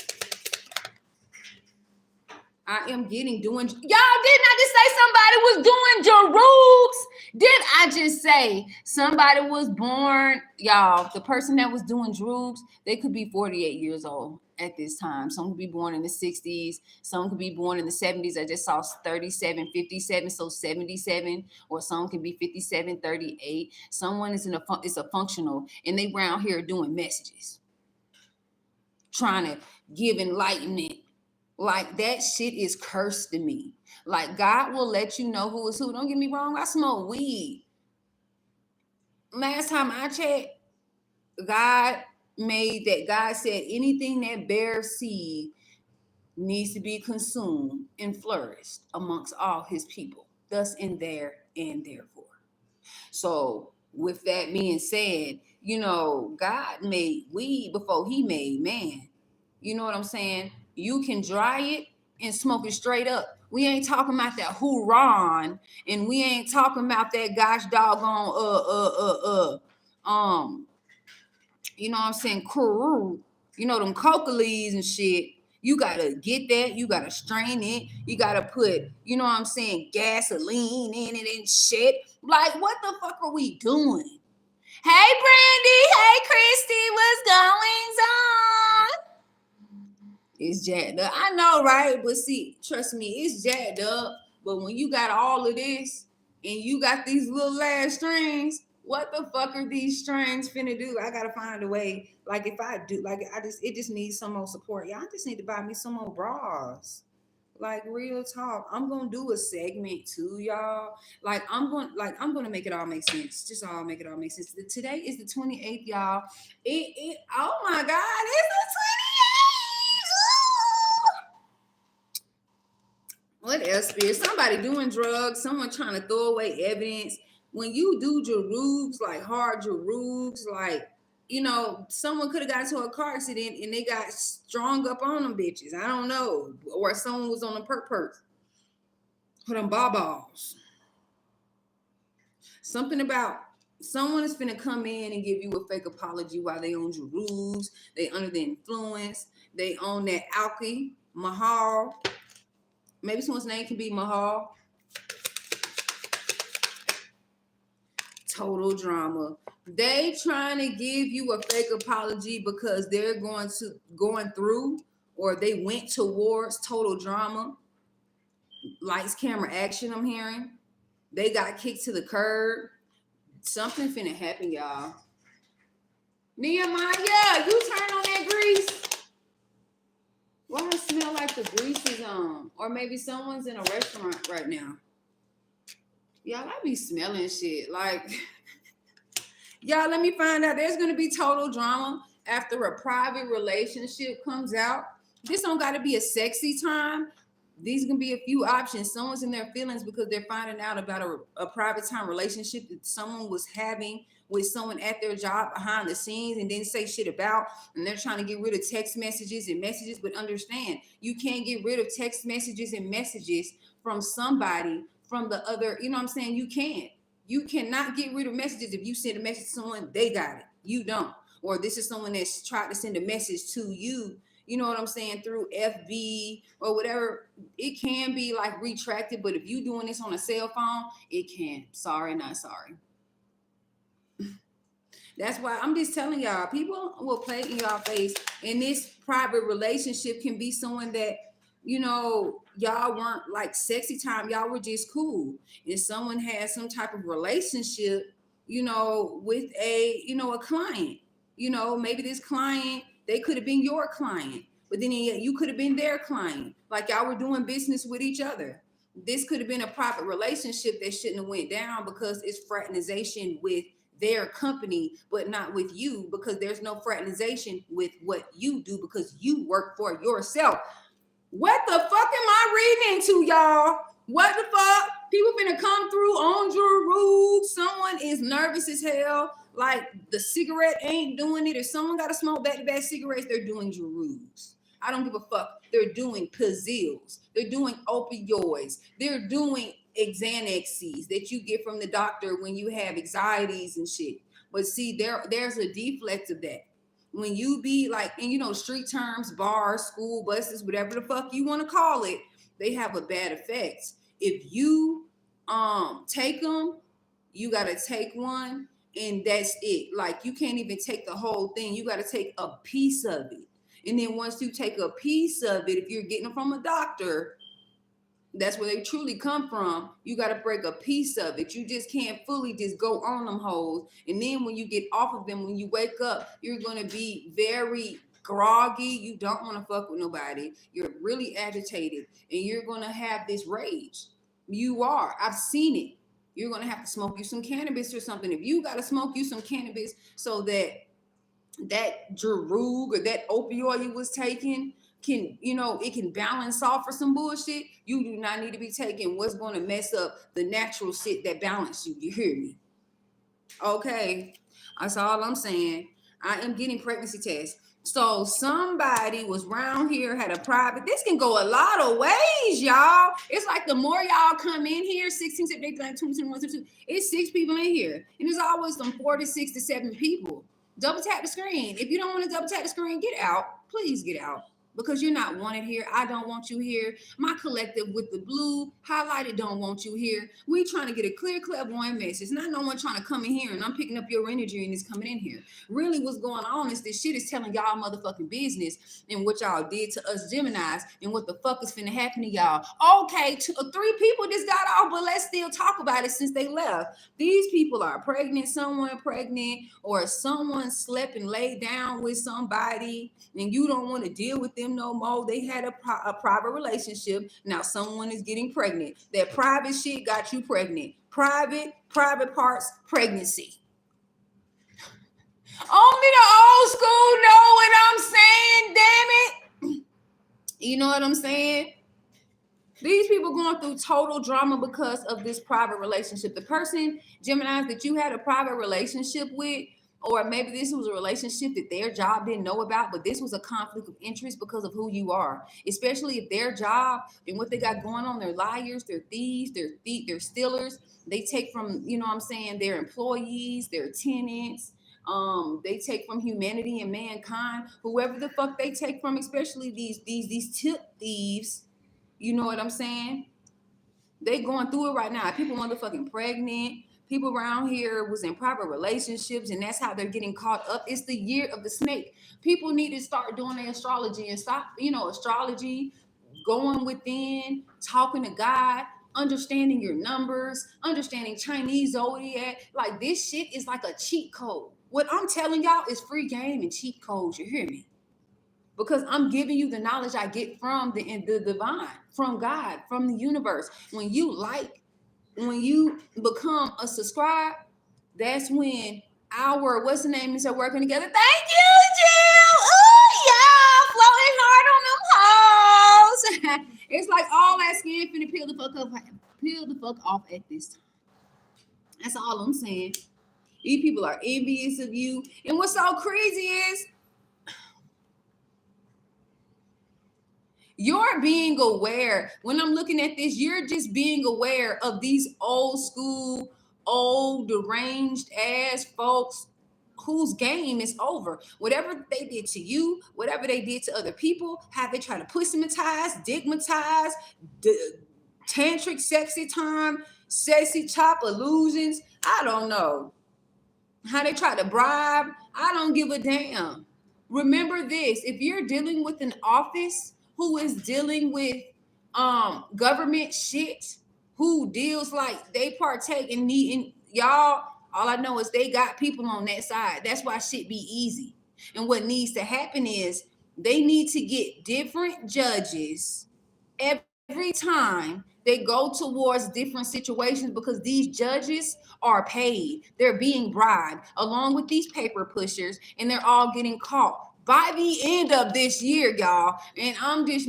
I am doing. Y'all, didn't I just say somebody was doing Jerooks? Did I just say somebody was born? Y'all, the person that was doing Jerooks, they could be 48 years old at this time. Some could be born in the 60s. Some could be born in the 70s. I just saw 37, 57, so 77. Or some could be 57, 38. Someone is it's a functional, and they around here doing messages, trying to give enlightenment. Like, that shit is cursed to me. Like, God will let you know who is who. Don't get me wrong, I smoke weed. Last time I checked, God said anything that bears seed needs to be consumed and flourished amongst all his people. Thus, in there and therefore. So, with that being said, God made weed before he made man. You know what I'm saying? You can dry it and smoke it straight up. We ain't talking about that hoorah, and we ain't talking about that gosh doggone you know what I'm saying, them coca leaves and shit. You gotta get that. You gotta strain it. You gotta put, you know what I'm saying, gasoline in it and shit. Like, what the fuck are we doing? Hey, Brandy. Hey, Christy. What's going on? It's jacked up. I know, right? But see, trust me, it's jacked up. But when you got all of this and you got these little ass strings, what the fuck are these strings finna do? I gotta find a way. Like, if I do, like, it just needs some more support. Y'all just need to buy me some more bras. Like, real talk. I'm gonna do a segment too, y'all. I'm gonna make it all make sense. Just all make it all make sense. Today is the 28th, y'all. Oh my God, it's the 28th. What else, Spirit? Somebody doing drugs, someone trying to throw away evidence. When you do Jerugs, like hard Jerugs, like, someone could have got into a car accident and they got strung up on them bitches. I don't know. Or someone was on a perk. Put them balls. Something about someone is finna come in and give you a fake apology while they on Jerus, they under the influence, they on that alky, Mahal. Maybe someone's name can be Mahal. Total drama. They trying to give you a fake apology because they're going through or they went towards total drama. Lights, camera, action, I'm hearing. They got kicked to the curb. Something finna happen, y'all. Nehemiah, you turn on that grease. Why does it smell like the grease is on? Or maybe someone's in a restaurant right now. Y'all, I be smelling shit. Like, y'all, let me find out. There's going to be total drama after a private relationship comes out. This don't got to be a sexy time. These can be a few options. Someone's in their feelings because they're finding out about a private time relationship that someone was having with someone at their job behind the scenes and didn't say shit about, and they're trying to get rid of text messages and messages. But understand, you can't get rid of text messages and messages from somebody from the other, you know what I'm saying? You can't. You cannot get rid of messages. If you send a message to someone, they got it. You don't. Or this is someone that's tried to send a message to you, you know what I'm saying, through FB or whatever. It can be like retracted, but if you doing this on a cell phone, it can. Sorry, not sorry. That's why I'm just telling y'all, people will play in y'all face. And this private relationship can be someone that, you know, y'all weren't like sexy time. Y'all were just cool. And someone has some type of relationship, you know, with a client. You know, maybe this client, they could have been your client, but then you could have been their client. Like y'all were doing business with each other. This could have been a private relationship that shouldn't have went down because it's fraternization with their company, but not with you, because there's no fraternization with what you do because you work for yourself. What the fuck am I reading into, y'all? What the fuck? People finna come through on Drew. Someone is nervous as hell. Like the cigarette ain't doing it. If someone got to smoke back-to-back cigarettes, they're doing Drews. I don't give a fuck. They're doing Pazils. They're doing opioids. They're doing Xanaxes that you get from the doctor when you have anxieties and shit. But see, there's a deflect of that. When you be like, and you know, street terms, bars, school buses, whatever the fuck you want to call it, they have a bad effect. If you take them, you got to take one and that's it. Like you can't even take the whole thing. You got to take a piece of it. And then once you take a piece of it, if you're getting it from a doctor, that's where they truly come from. You got to break a piece of it. You just can't fully just go on them hoes. And then when you get off of them, when you wake up, you're going to be very groggy. You don't want to fuck with nobody. You're really agitated and you're going to have this rage. You are. I've seen it. You're going to have to smoke you some cannabis or something. If you got to smoke you some cannabis so that drug or that opioid you was taking can, you know, it can balance off for some bullshit. You do not need to be taking what's going to mess up the natural shit that balance you. You hear me? Okay. That's all I'm saying. I am getting pregnancy tests. So somebody was around here, had a private. This can go a lot of ways, y'all. It's like the more y'all come in here, 16, 17, 18, 20, 21, 22, it's 6 people in here. And there's always some 4 to 6 to 7 people. Double tap the screen. If you don't want to double tap the screen, get out. Please get out. Because you're not wanted here. I don't want you here. My collective with the blue highlighted don't want you here. We trying to get a clear, clairvoyant message. Not no one trying to come in here and I'm picking up your energy and it's coming in here. Really what's going on is this shit is telling y'all motherfucking business and what y'all did to us Geminis and what the fuck is finna happen to y'all. Okay, 3 people just got off, but let's still talk about it since they left. These people are pregnant, someone pregnant, or someone slept and laid down with somebody and you don't want to deal with them no more. They had a private relationship. Now someone is getting pregnant. That private shit got you pregnant. Private parts, pregnancy. Only the old school know what I'm saying, damn it. You know what I'm saying? These people going through total drama because of this private relationship. The person, Geminis, that you had a private relationship with, or maybe this was a relationship that their job didn't know about, but this was a conflict of interest because of who you are. Especially if their job and what they got going on, they're liars, they're thieves, they're stealers. They take from, you know what I'm saying, their employees, their tenants. They take from humanity and mankind, whoever the fuck they take from, especially these tip thieves. You know what I'm saying? They going through it right now. People motherfucking pregnant. People around here was in private relationships, and that's how they're getting caught up. It's the year of the snake. People need to start doing their astrology and stop, astrology, going within, talking to God, understanding your numbers, understanding Chinese zodiac. Like, this shit is like a cheat code. What I'm telling y'all is free game and cheat codes. You hear me? Because I'm giving you the knowledge I get from the divine, from God, from the universe. When you become a subscribe, that's when our what's the name is working together. Thank you, Jill. Oh yeah, floating hard on them hoes. It's like all that skin finna peel the fuck off at this time. That's all I'm saying. These people are envious of you, and what's so crazy is you're being aware. When I'm looking at this, you're just being aware of these old school, old deranged ass folks whose game is over. Whatever they did to you, whatever they did to other people, how they try to systematize, digmatize, tantric sexy time, sexy chop illusions. I don't know. How they try to bribe. I don't give a damn. Remember this: if you're dealing with an office who is dealing with government shit, who deals like they partake in needing y'all, all I know is they got people on that side. That's why shit be easy. And what needs to happen is they need to get different judges every time they go towards different situations, because these judges are paid. They're being bribed along with these paper pushers, and they're all getting caught by the end of this year, y'all. And I'm just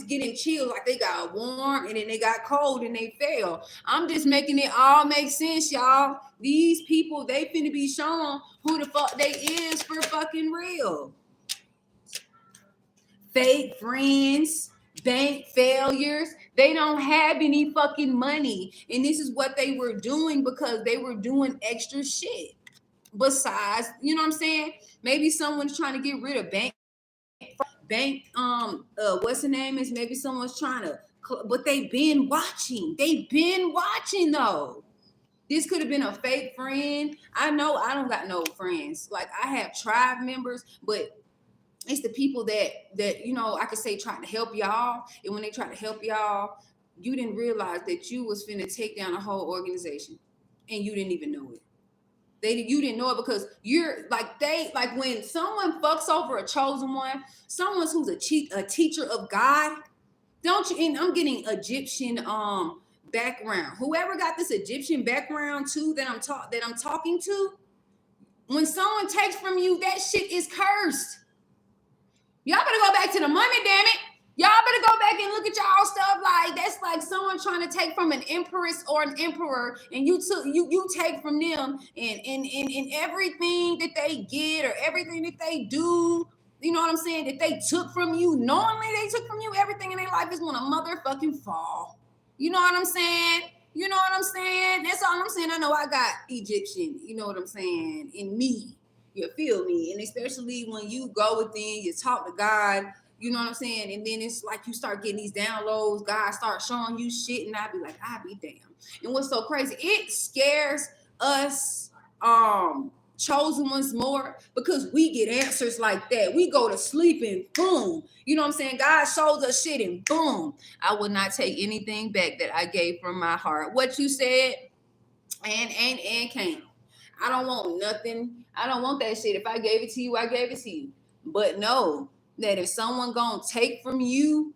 getting chills, like they got warm and then they got cold and they fell. I'm just making it all make sense, y'all. These people, they finna be shown who the fuck they is for fucking real. Fake friends, bank failures. They don't have any fucking money. And this is what they were doing because they were doing extra shit. Besides, you know what I'm saying? Maybe someone's trying to get rid of what's the name is, maybe someone's trying to, but they've been watching. Though. This could have been a fake friend. I know I don't got no friends. Like, I have tribe members, but it's the people that I could say trying to help y'all. And when they try to help y'all, you didn't realize that you was finna take down a whole organization, and you didn't even know it. You didn't know it because you're like when someone fucks over a chosen one, someone who's a teacher of God. Don't you? And I'm getting Egyptian background. Whoever got this Egyptian background too that I'm talking to, when someone takes from you, that shit is cursed. Y'all better go back to the mummy, damn it. Y'all better go back and look at y'all stuff. Like, that's like someone trying to take from an empress or an emperor, and you take from them, and everything that they get or everything that they do, you know what I'm saying, that they took from you, knowingly they took from you, everything in their life is gonna motherfucking fall. You know what I'm saying? You know what I'm saying? That's all I'm saying. I know I got Egyptian, you know what I'm saying, in me. You feel me? And especially when you go within, you talk to God, you know what I'm saying? And then it's like you start getting these downloads, God starts showing you shit, and I be like, I be damn. And what's so crazy, it scares us chosen ones more, because we get answers like that. We go to sleep and boom, you know what I'm saying? God shows us shit and boom. I will not take anything back that I gave from my heart. What you said, and can't. I don't want nothing. I don't want that shit. If I gave it to you, I gave it to you. But know that if someone gonna take from you,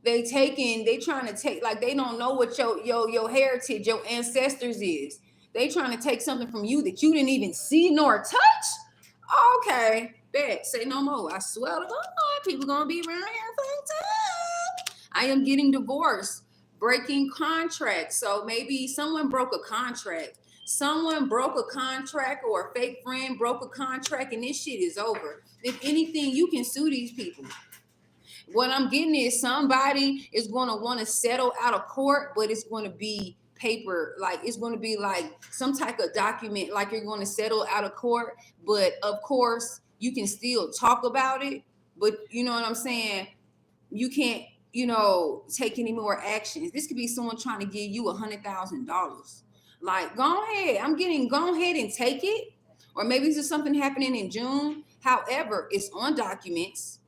they trying to take, like, they don't know what your heritage, your ancestors is. They trying to take something from you that you didn't even see nor touch. Okay, bet. Say no more. I swear to God, people gonna be around here fucked up. I am getting divorced, breaking contracts. So maybe someone broke a contract. Someone broke a contract, or a fake friend broke a contract, and this shit is over. If anything, you can sue these people. What I'm getting is somebody is going to want to settle out of court, but it's going to be paper, like it's going to be like some type of document, like you're going to settle out of court, but of course you can still talk about it, but you know what I'm saying, you can't, take any more actions. This could be someone trying to give you $100,000. Like, go ahead, go ahead and take it. Or maybe this is something happening in June. However, it's on documents.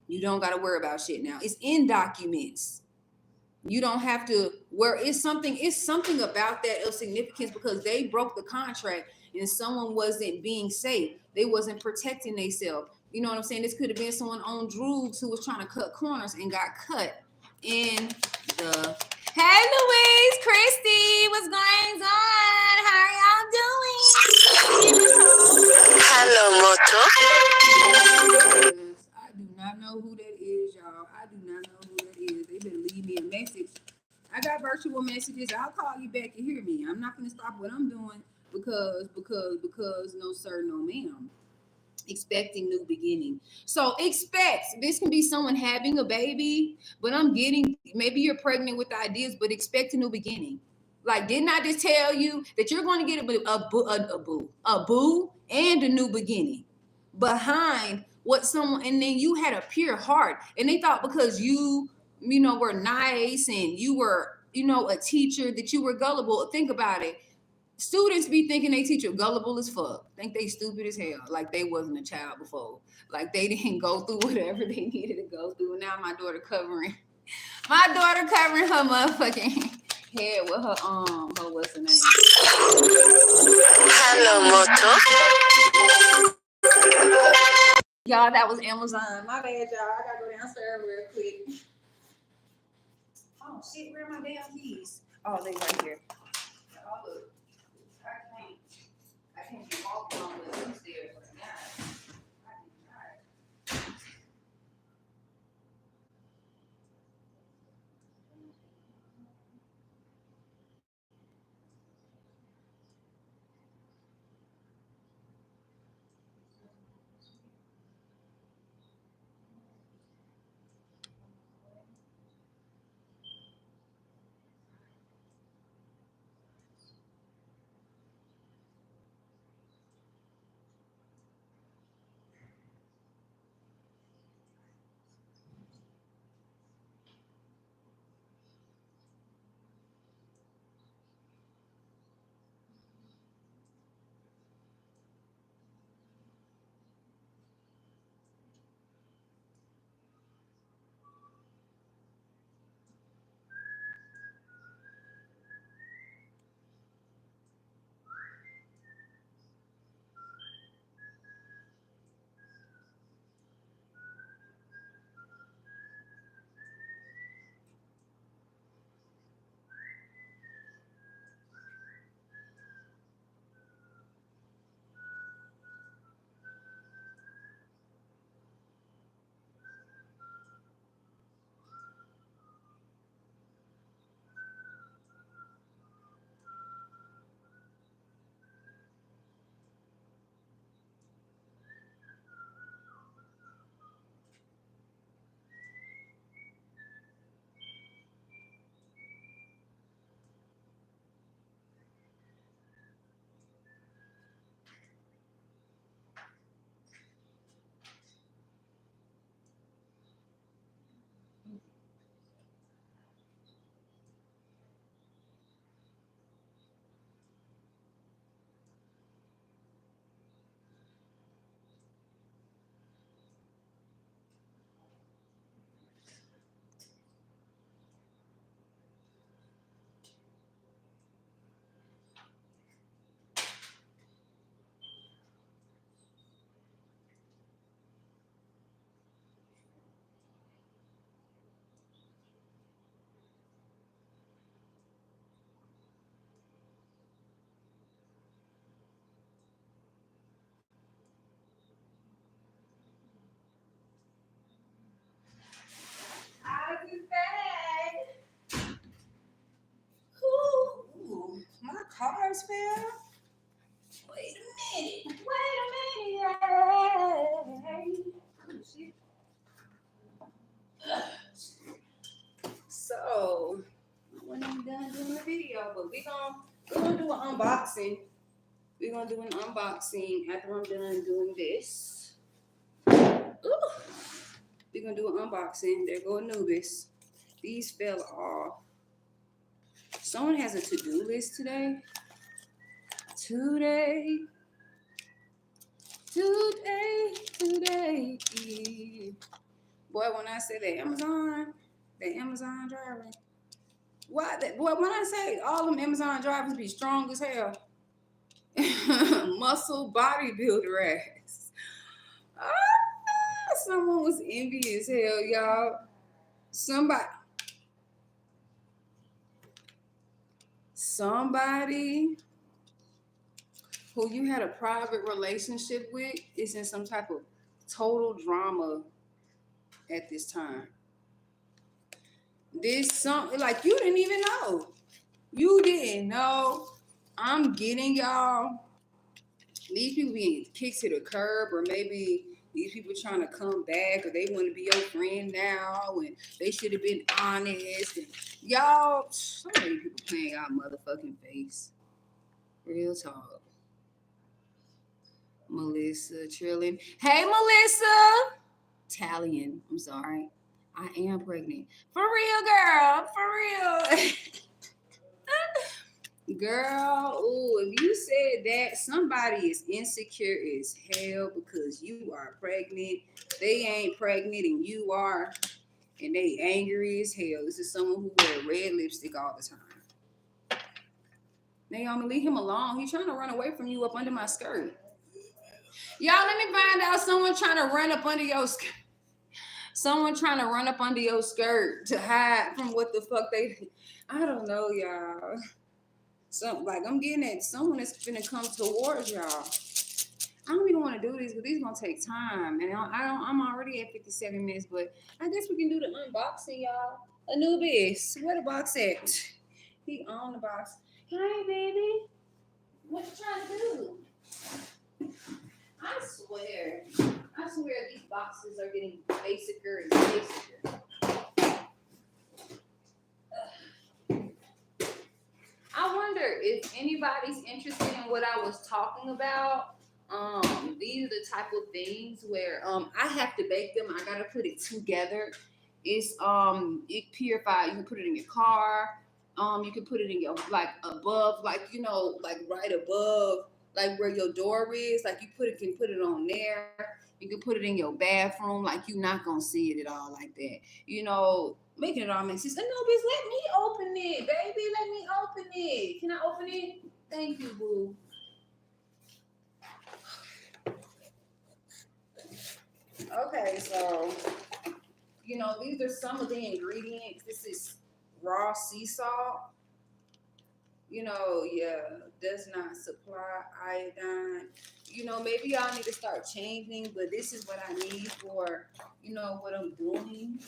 You don't got to worry about shit now. It's in documents. You don't have to where it's something about that of significance, because they broke the contract and someone wasn't being safe. They wasn't protecting themselves. You know what I'm saying? This could have been someone on drugs who was trying to cut corners and got cut in the. Hey, Louise, Christy, what's going on? How are y'all doing? Hello, Moto. I do not know who that is, y'all. I do not know who that is. They better leave me a message. I got virtual messages. I'll call you back and hear me. I'm not gonna stop what I'm doing because no sir, no ma'am. Expecting new beginning. So expect this can be someone having a baby, but I'm getting maybe you're pregnant with ideas, but expect a new beginning. Like, didn't I just tell you that you're going to get a boo and a new beginning behind what someone, and then you had a pure heart, and they thought because you were nice and you were a teacher that you were gullible. Think about it. Students be thinking they teacher gullible as fuck. Think they stupid as hell. Like they wasn't a child before. Like they didn't go through whatever they needed to go through. And now my daughter covering her motherfucking head with her what's her name? Hello, Moto. Y'all, that was Amazon. My bad, y'all. I gotta go downstairs real quick. Oh shit, where are my damn keys? Oh, they right here. Oh, look. I can't be walking on the stairs right now. cards fell. Wait a minute. Oh, shit. So, when I'm done doing the video, but we're gonna do an unboxing. We're gonna do an unboxing after I'm done doing this. Ooh. We're gonna do an unboxing. There go Anubis. These fell off. Someone has a to-do list today. Today. Boy, when I say the Amazon driver. Why that boy, when I say all them Amazon drivers be strong as hell. Muscle bodybuilder ass. Someone was envious as hell, y'all. Somebody who you had a private relationship with is in some type of total drama at this time. This something like you didn't even know. You didn't know. I'm getting y'all. These people being kicked to the curb, or maybe these people trying to come back, or they want to be your friend now, and they should have been honest. And y'all, so many people playing our motherfucking face. Real talk. Melissa Trillin. Hey, Melissa. Italian. I'm sorry. I am pregnant. For real, girl. For real. Girl, ooh, if you said that, somebody is insecure as hell because you are pregnant. They ain't pregnant and you are, and they angry as hell. This is someone who wear red lipstick all the time. Naomi, leave him alone. He's trying to run away from you up under my skirt. Y'all, let me find out someone trying to run up under your skirt. Someone trying to run up under your skirt to hide from what the fuck they. I don't know, y'all. So, like, I'm getting at someone that's gonna come towards y'all. I don't even want to do this, but these gonna take time, and I'm already at 57 minutes, but I guess we can do the unboxing, y'all. Anubis, where the box at? He on the box. Hey, baby, what you trying to do? I swear these boxes are getting basicer and basicer. I wonder if anybody's interested in what I was talking about. These are the type of things where I have to bake them. I gotta put it together. It's it purifies. You can put it in your car. You can put it in your like above, like like right above, like where your door is. Like you can put it on there. You can put it in your bathroom. Like you're not gonna see it at all like that. Making it all make sense. No, bitch, let me open it, baby. Let me open it. Can I open it? Thank you, boo. Okay, so these are some of the ingredients. This is raw sea salt. Does not supply iodine. Maybe y'all need to start changing, but this is what I need for, what I'm doing.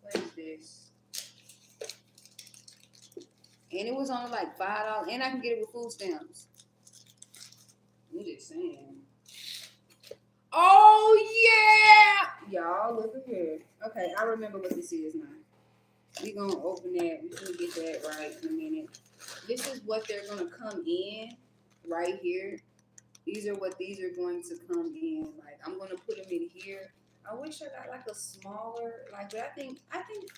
What is this? And it was only like $5, and I can get it with food stamps. I'm just saying. Oh yeah, y'all look at here. Okay, I remember what this is now. We gonna open that. We gonna get that right in a minute. This is what they're gonna come in right here. These are what these are going to come in. Like I'm gonna put them in here. I wish I got like a smaller, but I think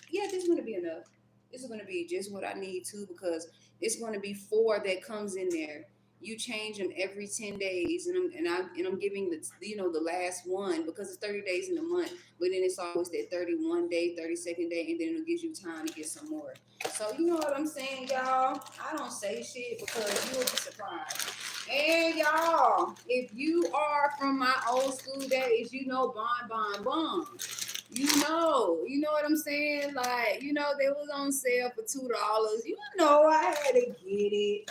yeah, this is gonna be enough. This is gonna be just what I need too, because it's gonna be 4 that comes in there. You change them every 10 days, and I'm giving the last one because it's 30 days in a month, but then it's always that 31 day, 32nd day, and then it gives you time to get some more. So you know what I'm saying, y'all? I don't say shit because you'll be surprised. And y'all, if you are from my old school days, Bon. You know what I'm saying? Like, they was on sale for $2. I had to get it.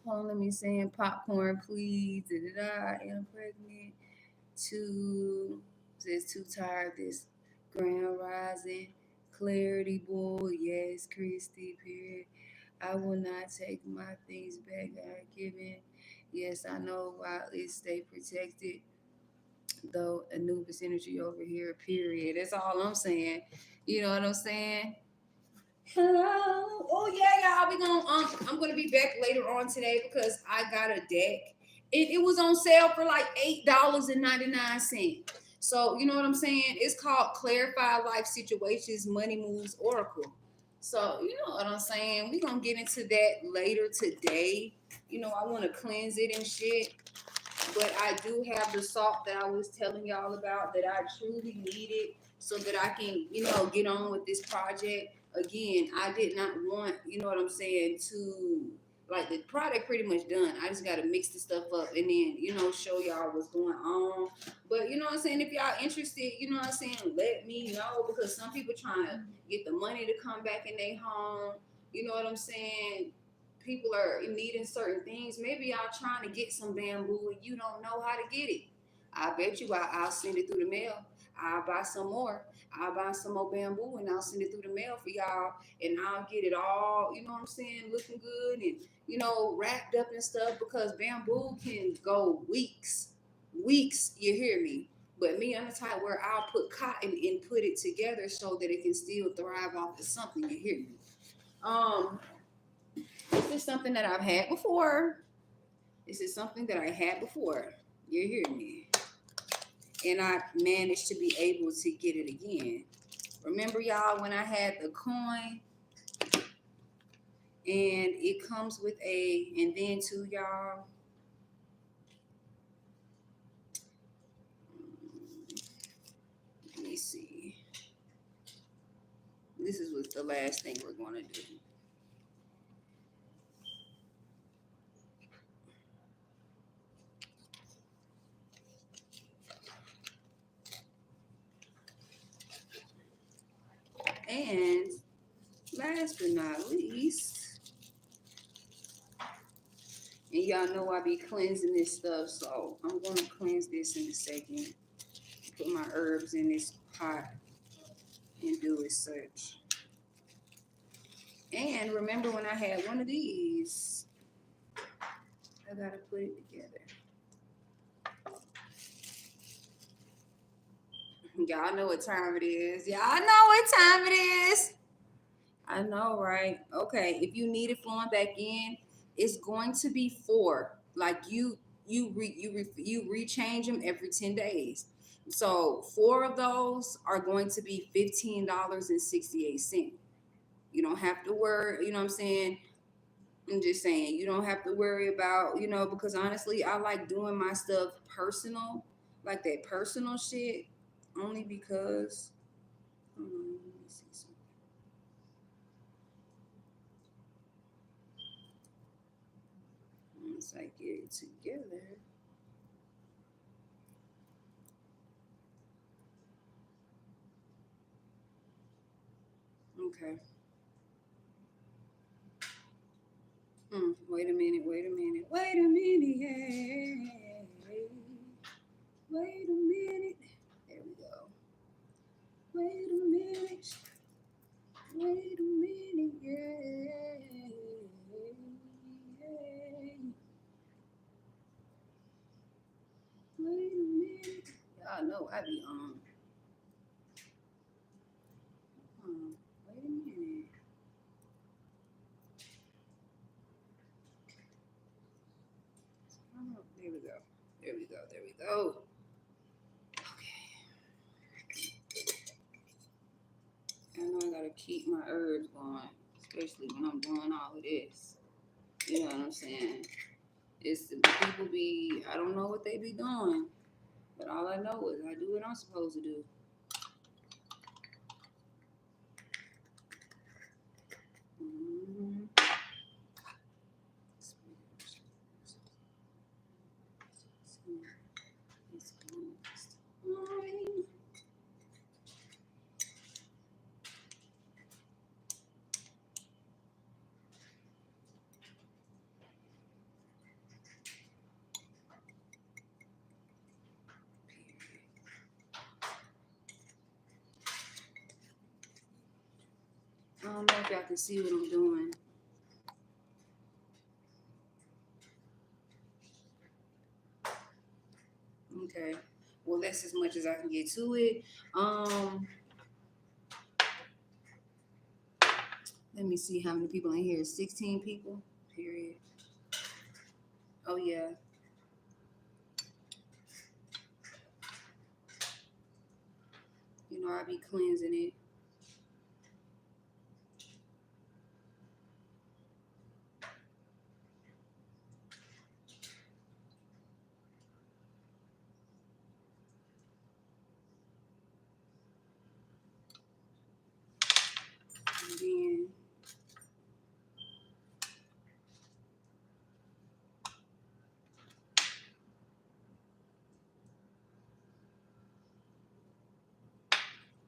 Hold on, let me say popcorn, please. I am pregnant. Says too tired. This Grand Rising, Clarity Boy, yes, Christy, period. I will not take my things back I are given. Yes, I know while it stay protected, though Anubis energy over here, period. That's all I'm saying. You know what I'm saying? Hello. Oh yeah, y'all. I'm gonna be back later on today because I got a deck. It was on sale for like $8.99. So you know what I'm saying? It's called Clarify Life Situations Money Moves Oracle. So you know what I'm saying? We're gonna get into that later today. You know, I want to cleanse it and shit. But I do have the salt that I was telling y'all about that I truly needed so that I can, you know, get on with this project. Again, I did not want, you know what I'm saying, to like the product pretty much done. I just gotta mix the stuff up and then, you know, show y'all what's going on. But you know what I'm saying, if y'all interested, you know what I'm saying, let me know because some people trying to get the money to come back in their home. You know what I'm saying? People are needing certain things. Maybe y'all trying to get some bamboo and you don't know how to get it. I bet you I'll send it through the mail. I'll buy some more. I'll buy some more bamboo and I'll send it through the mail for y'all. And I'll get it all, you know what I'm saying, looking good and, you know, wrapped up and stuff because bamboo can go weeks. Weeks, you hear me? But me, I'm the type where I'll put cotton and put it together so that it can still thrive off of something, you hear me? Um, this is something that I've had before. This is something that I had before. You hear me? And I managed to be able to get it again. Remember, y'all, when I had the coin and it comes with and then too, y'all, let me see. This is what the last thing we're going to do. And last but not least, and y'all know I be cleansing this stuff, so I'm going to cleanse this in a second. Put my herbs in this pot and do as such. And remember when I had one of these, I got to put it together. Y'all know what time it is. Y'all know what time it is. I know, right? Okay, if you need it flowing back in, it's going to be 4. Like you rechange them every 10 days. So 4 of those are going to be $15.68. You don't have to worry, you know what I'm saying? I'm just saying, you don't have to worry about, you know, because honestly, I like doing my stuff personal, like that personal shit, only because, let me see something. Once I get it together. Okay. Wait a minute, yeah. Wait a minute. There we go. Wait a minute. Yeah. Wait a minute. Y'all know I be on. Wait a minute. Oh, there we go. There we go. Okay. I know I gotta keep my herbs going, especially when I'm doing all of this. You know what I'm saying? It's the people be, I don't know what they be doing, but all I know is I do what I'm supposed to do. Mm-hmm. I don't know if y'all can see what I'm doing. Okay. Well, that's as much as I can get to it. Let me see how many people in here. 16 people. Period. Oh yeah. You know, I be cleansing it. And then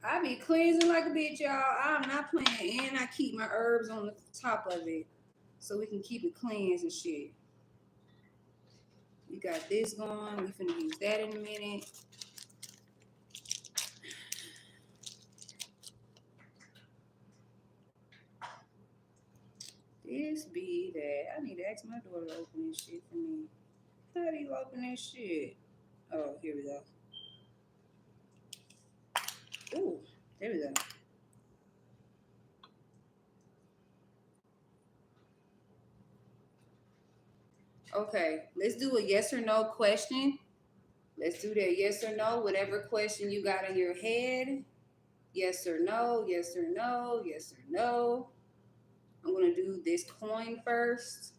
I be cleansing like a bitch, y'all. I'm not playing, and I keep my herbs on the top of it so we can keep it cleansed and shit. We got this going. We finna use that in a minute. This be that. I need to ask my daughter to open this shit for me. How do you open this shit? Oh, here we go. Ooh, there we go. Okay, let's do a yes or no question. Let's do that yes or no, whatever question you got in your head. Yes or no, yes or no, yes or no. I'm going to do this coin first.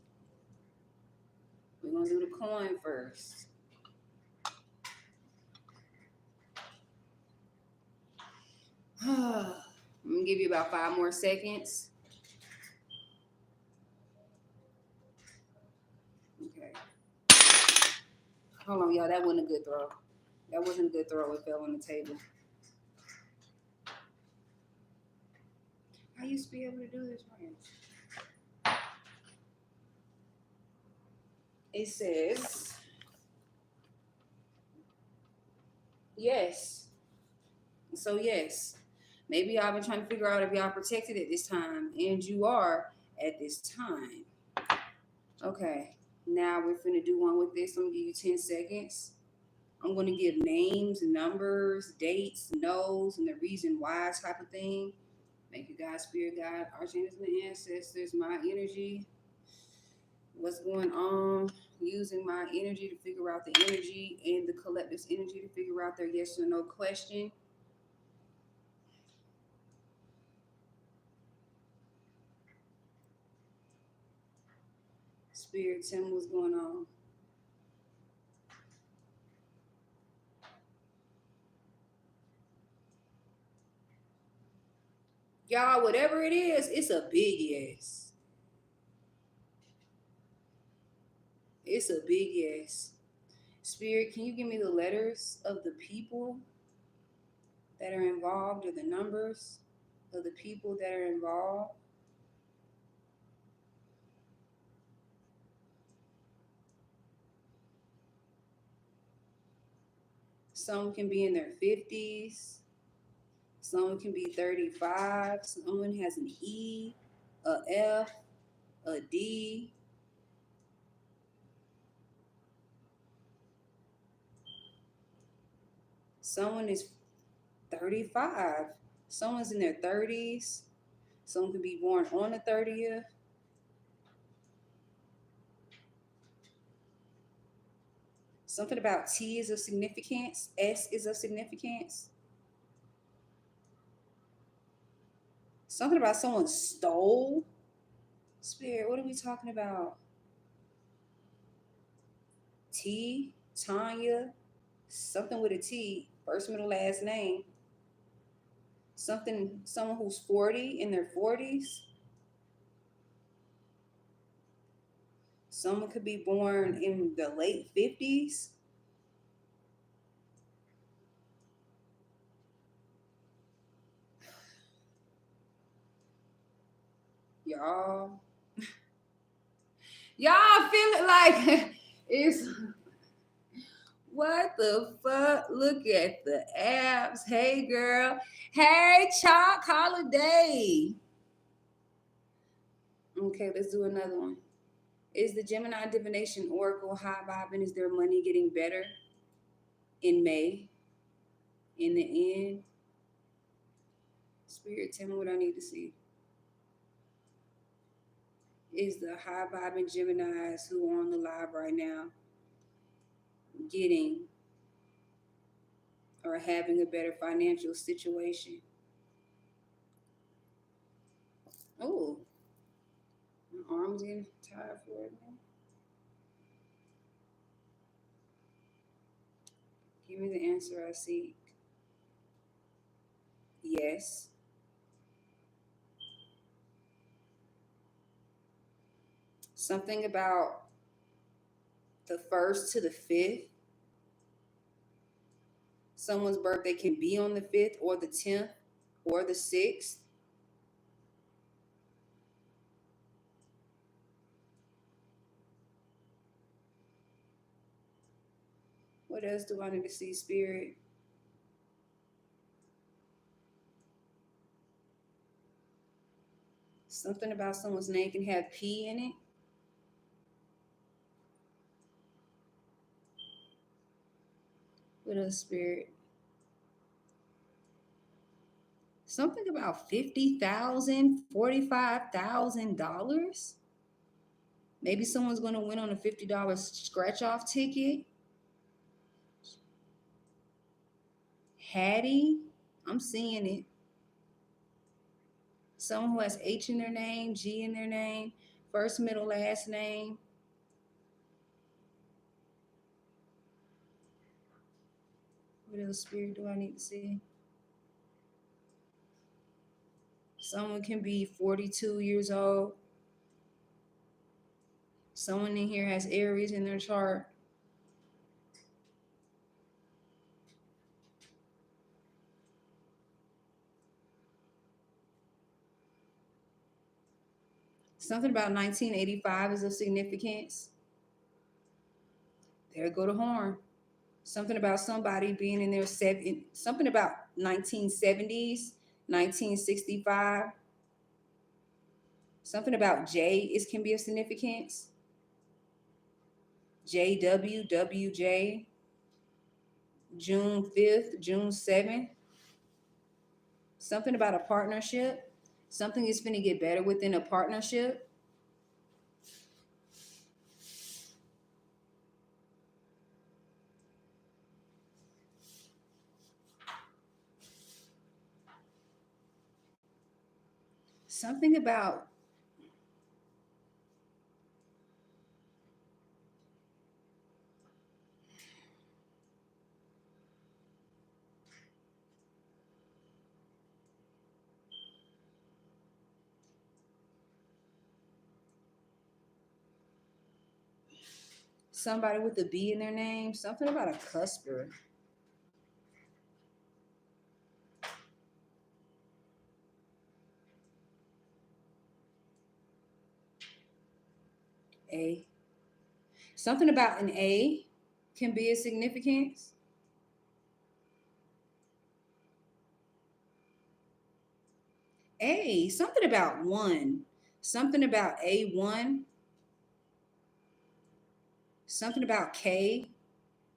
We're going to do the coin first. I'm going to give you about 5 more seconds. Okay. Hold on, y'all. That wasn't a good throw. That wasn't a good throw. It fell on the table. I used to be able to do this right. It says, yes. So, yes. Maybe y'all been trying to figure out if y'all protected at this time, and you are at this time. Okay. Now we're finna do one with this. I'm gonna give you 10 seconds. I'm gonna give names, numbers, dates, no's, and the reason why type of thing. Thank you, God, Spirit, God, Archangels, and ancestors, my energy. What's going on? Using my energy to figure out the energy and the collective's energy to figure out their yes or no question. Spirit, tell me what's going on. Y'all, whatever it is, it's a big yes. It's a big yes. Spirit, can you give me the letters of the people that are involved or the numbers of the people that are involved? Some can be in their 50s. Someone can be 35. Someone has an E, a F, a D. Someone is 35. Someone's in their 30s. Someone could be born on the 30th. Something about T is of significance. S is of significance. Something about someone stole. Spirit, what are we talking about? T, Tanya, something with a T, first, middle, last name. Someone who's 40, in their 40s. Someone could be born in the late 50s. Y'all feel it like it's what the fuck? Look at the apps. Hey girl. Hey Chalk Holiday. Okay, let's do another one. Is the Gemini Divination Oracle high vibing? Is their money getting better? in May. In the end, Spirit, tell me what I need to see. Is the high vibing Geminis who are on the live right now getting or having a better financial situation? Oh, my arm's getting tired for it now. Give me the answer I seek. Yes. Something about the 1st to the 5th. Someone's birthday can be on the 5th or the 10th or the 6th. What else do I need to see, Spirit? Something about someone's name can have P in it. What else, Spirit? Something about $50,000, $45,000. Maybe someone's going to win on a $50 scratch-off ticket. Hattie, I'm seeing it. Someone who has H in their name, G in their name, first, middle, last name. What else, Spirit, do I need to see? Someone can be 42 years old. Someone in here has Aries in their chart. Something about 1985 is of significance. There go the horn. Something about somebody being in their something about 1970s, 1965. Something about J can be of significance. JWWJ, June 5th, June 7th. Something about a partnership. Something is going to get better within a partnership. Something about somebody with a B in their name. Something about a cusper. A. Something about an A can be of significance. A. Something about one. Something about A1. Something about K.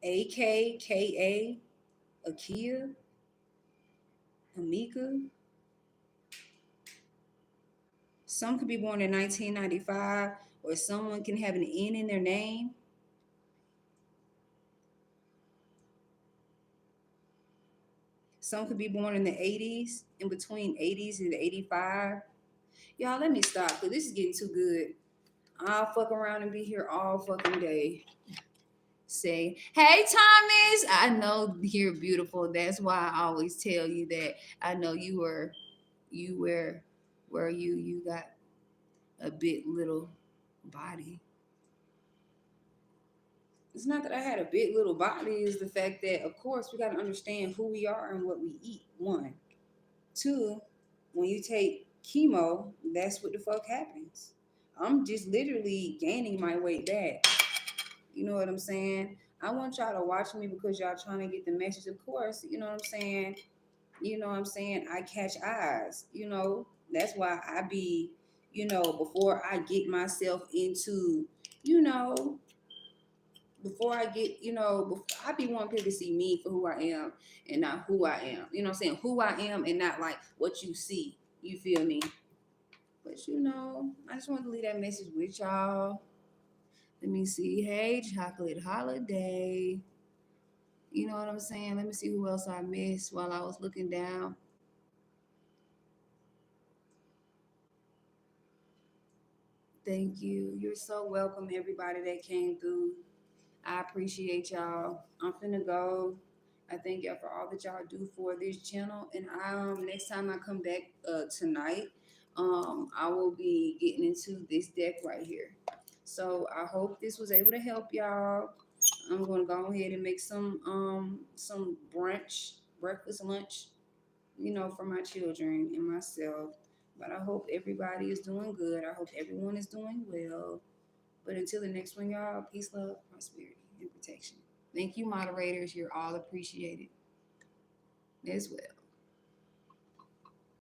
AK, KA, Akia, Amika. Some could be born in 1995, or someone can have an N in their name. Some could be born in the 80s, in between 80s and 85. Y'all, let me stop because this is getting too good. I'll fuck around and be here all fucking day. Say, hey, Thomas, I know you're beautiful. That's why I always tell you that. I know you got a big little body. It's not that I had a big little body, it's the fact that, of course, we got to understand who we are and what we eat. 1. 2, when you take chemo, that's what the fuck happens. I'm just literally gaining my weight back. You know what I'm saying? I want y'all to watch me because y'all trying to get the message. Of course, you know what I'm saying? I catch eyes. That's why I be, before I get myself into, before I get, I be wanting people to see me for who I am and not who I am. You know what I'm saying? Who I am and not like what you see. You feel me? But I just wanted to leave that message with y'all. Let me see. Hey, Chocolate Holiday. You know what I'm saying? Let me see who else I missed while I was looking down. Thank you. You're so welcome, everybody that came through. I appreciate y'all. I'm finna go. I thank y'all for all that y'all do for this channel. And next time I come back tonight, I will be getting into this deck right here. So I hope this was able to help y'all. I'm gonna go ahead and make some brunch, breakfast, lunch, for my children and myself. But I hope everybody is doing good. I hope everyone is doing well. But until the next one, y'all, peace, love, prosperity, and protection. Thank you, moderators. You're all appreciated as well.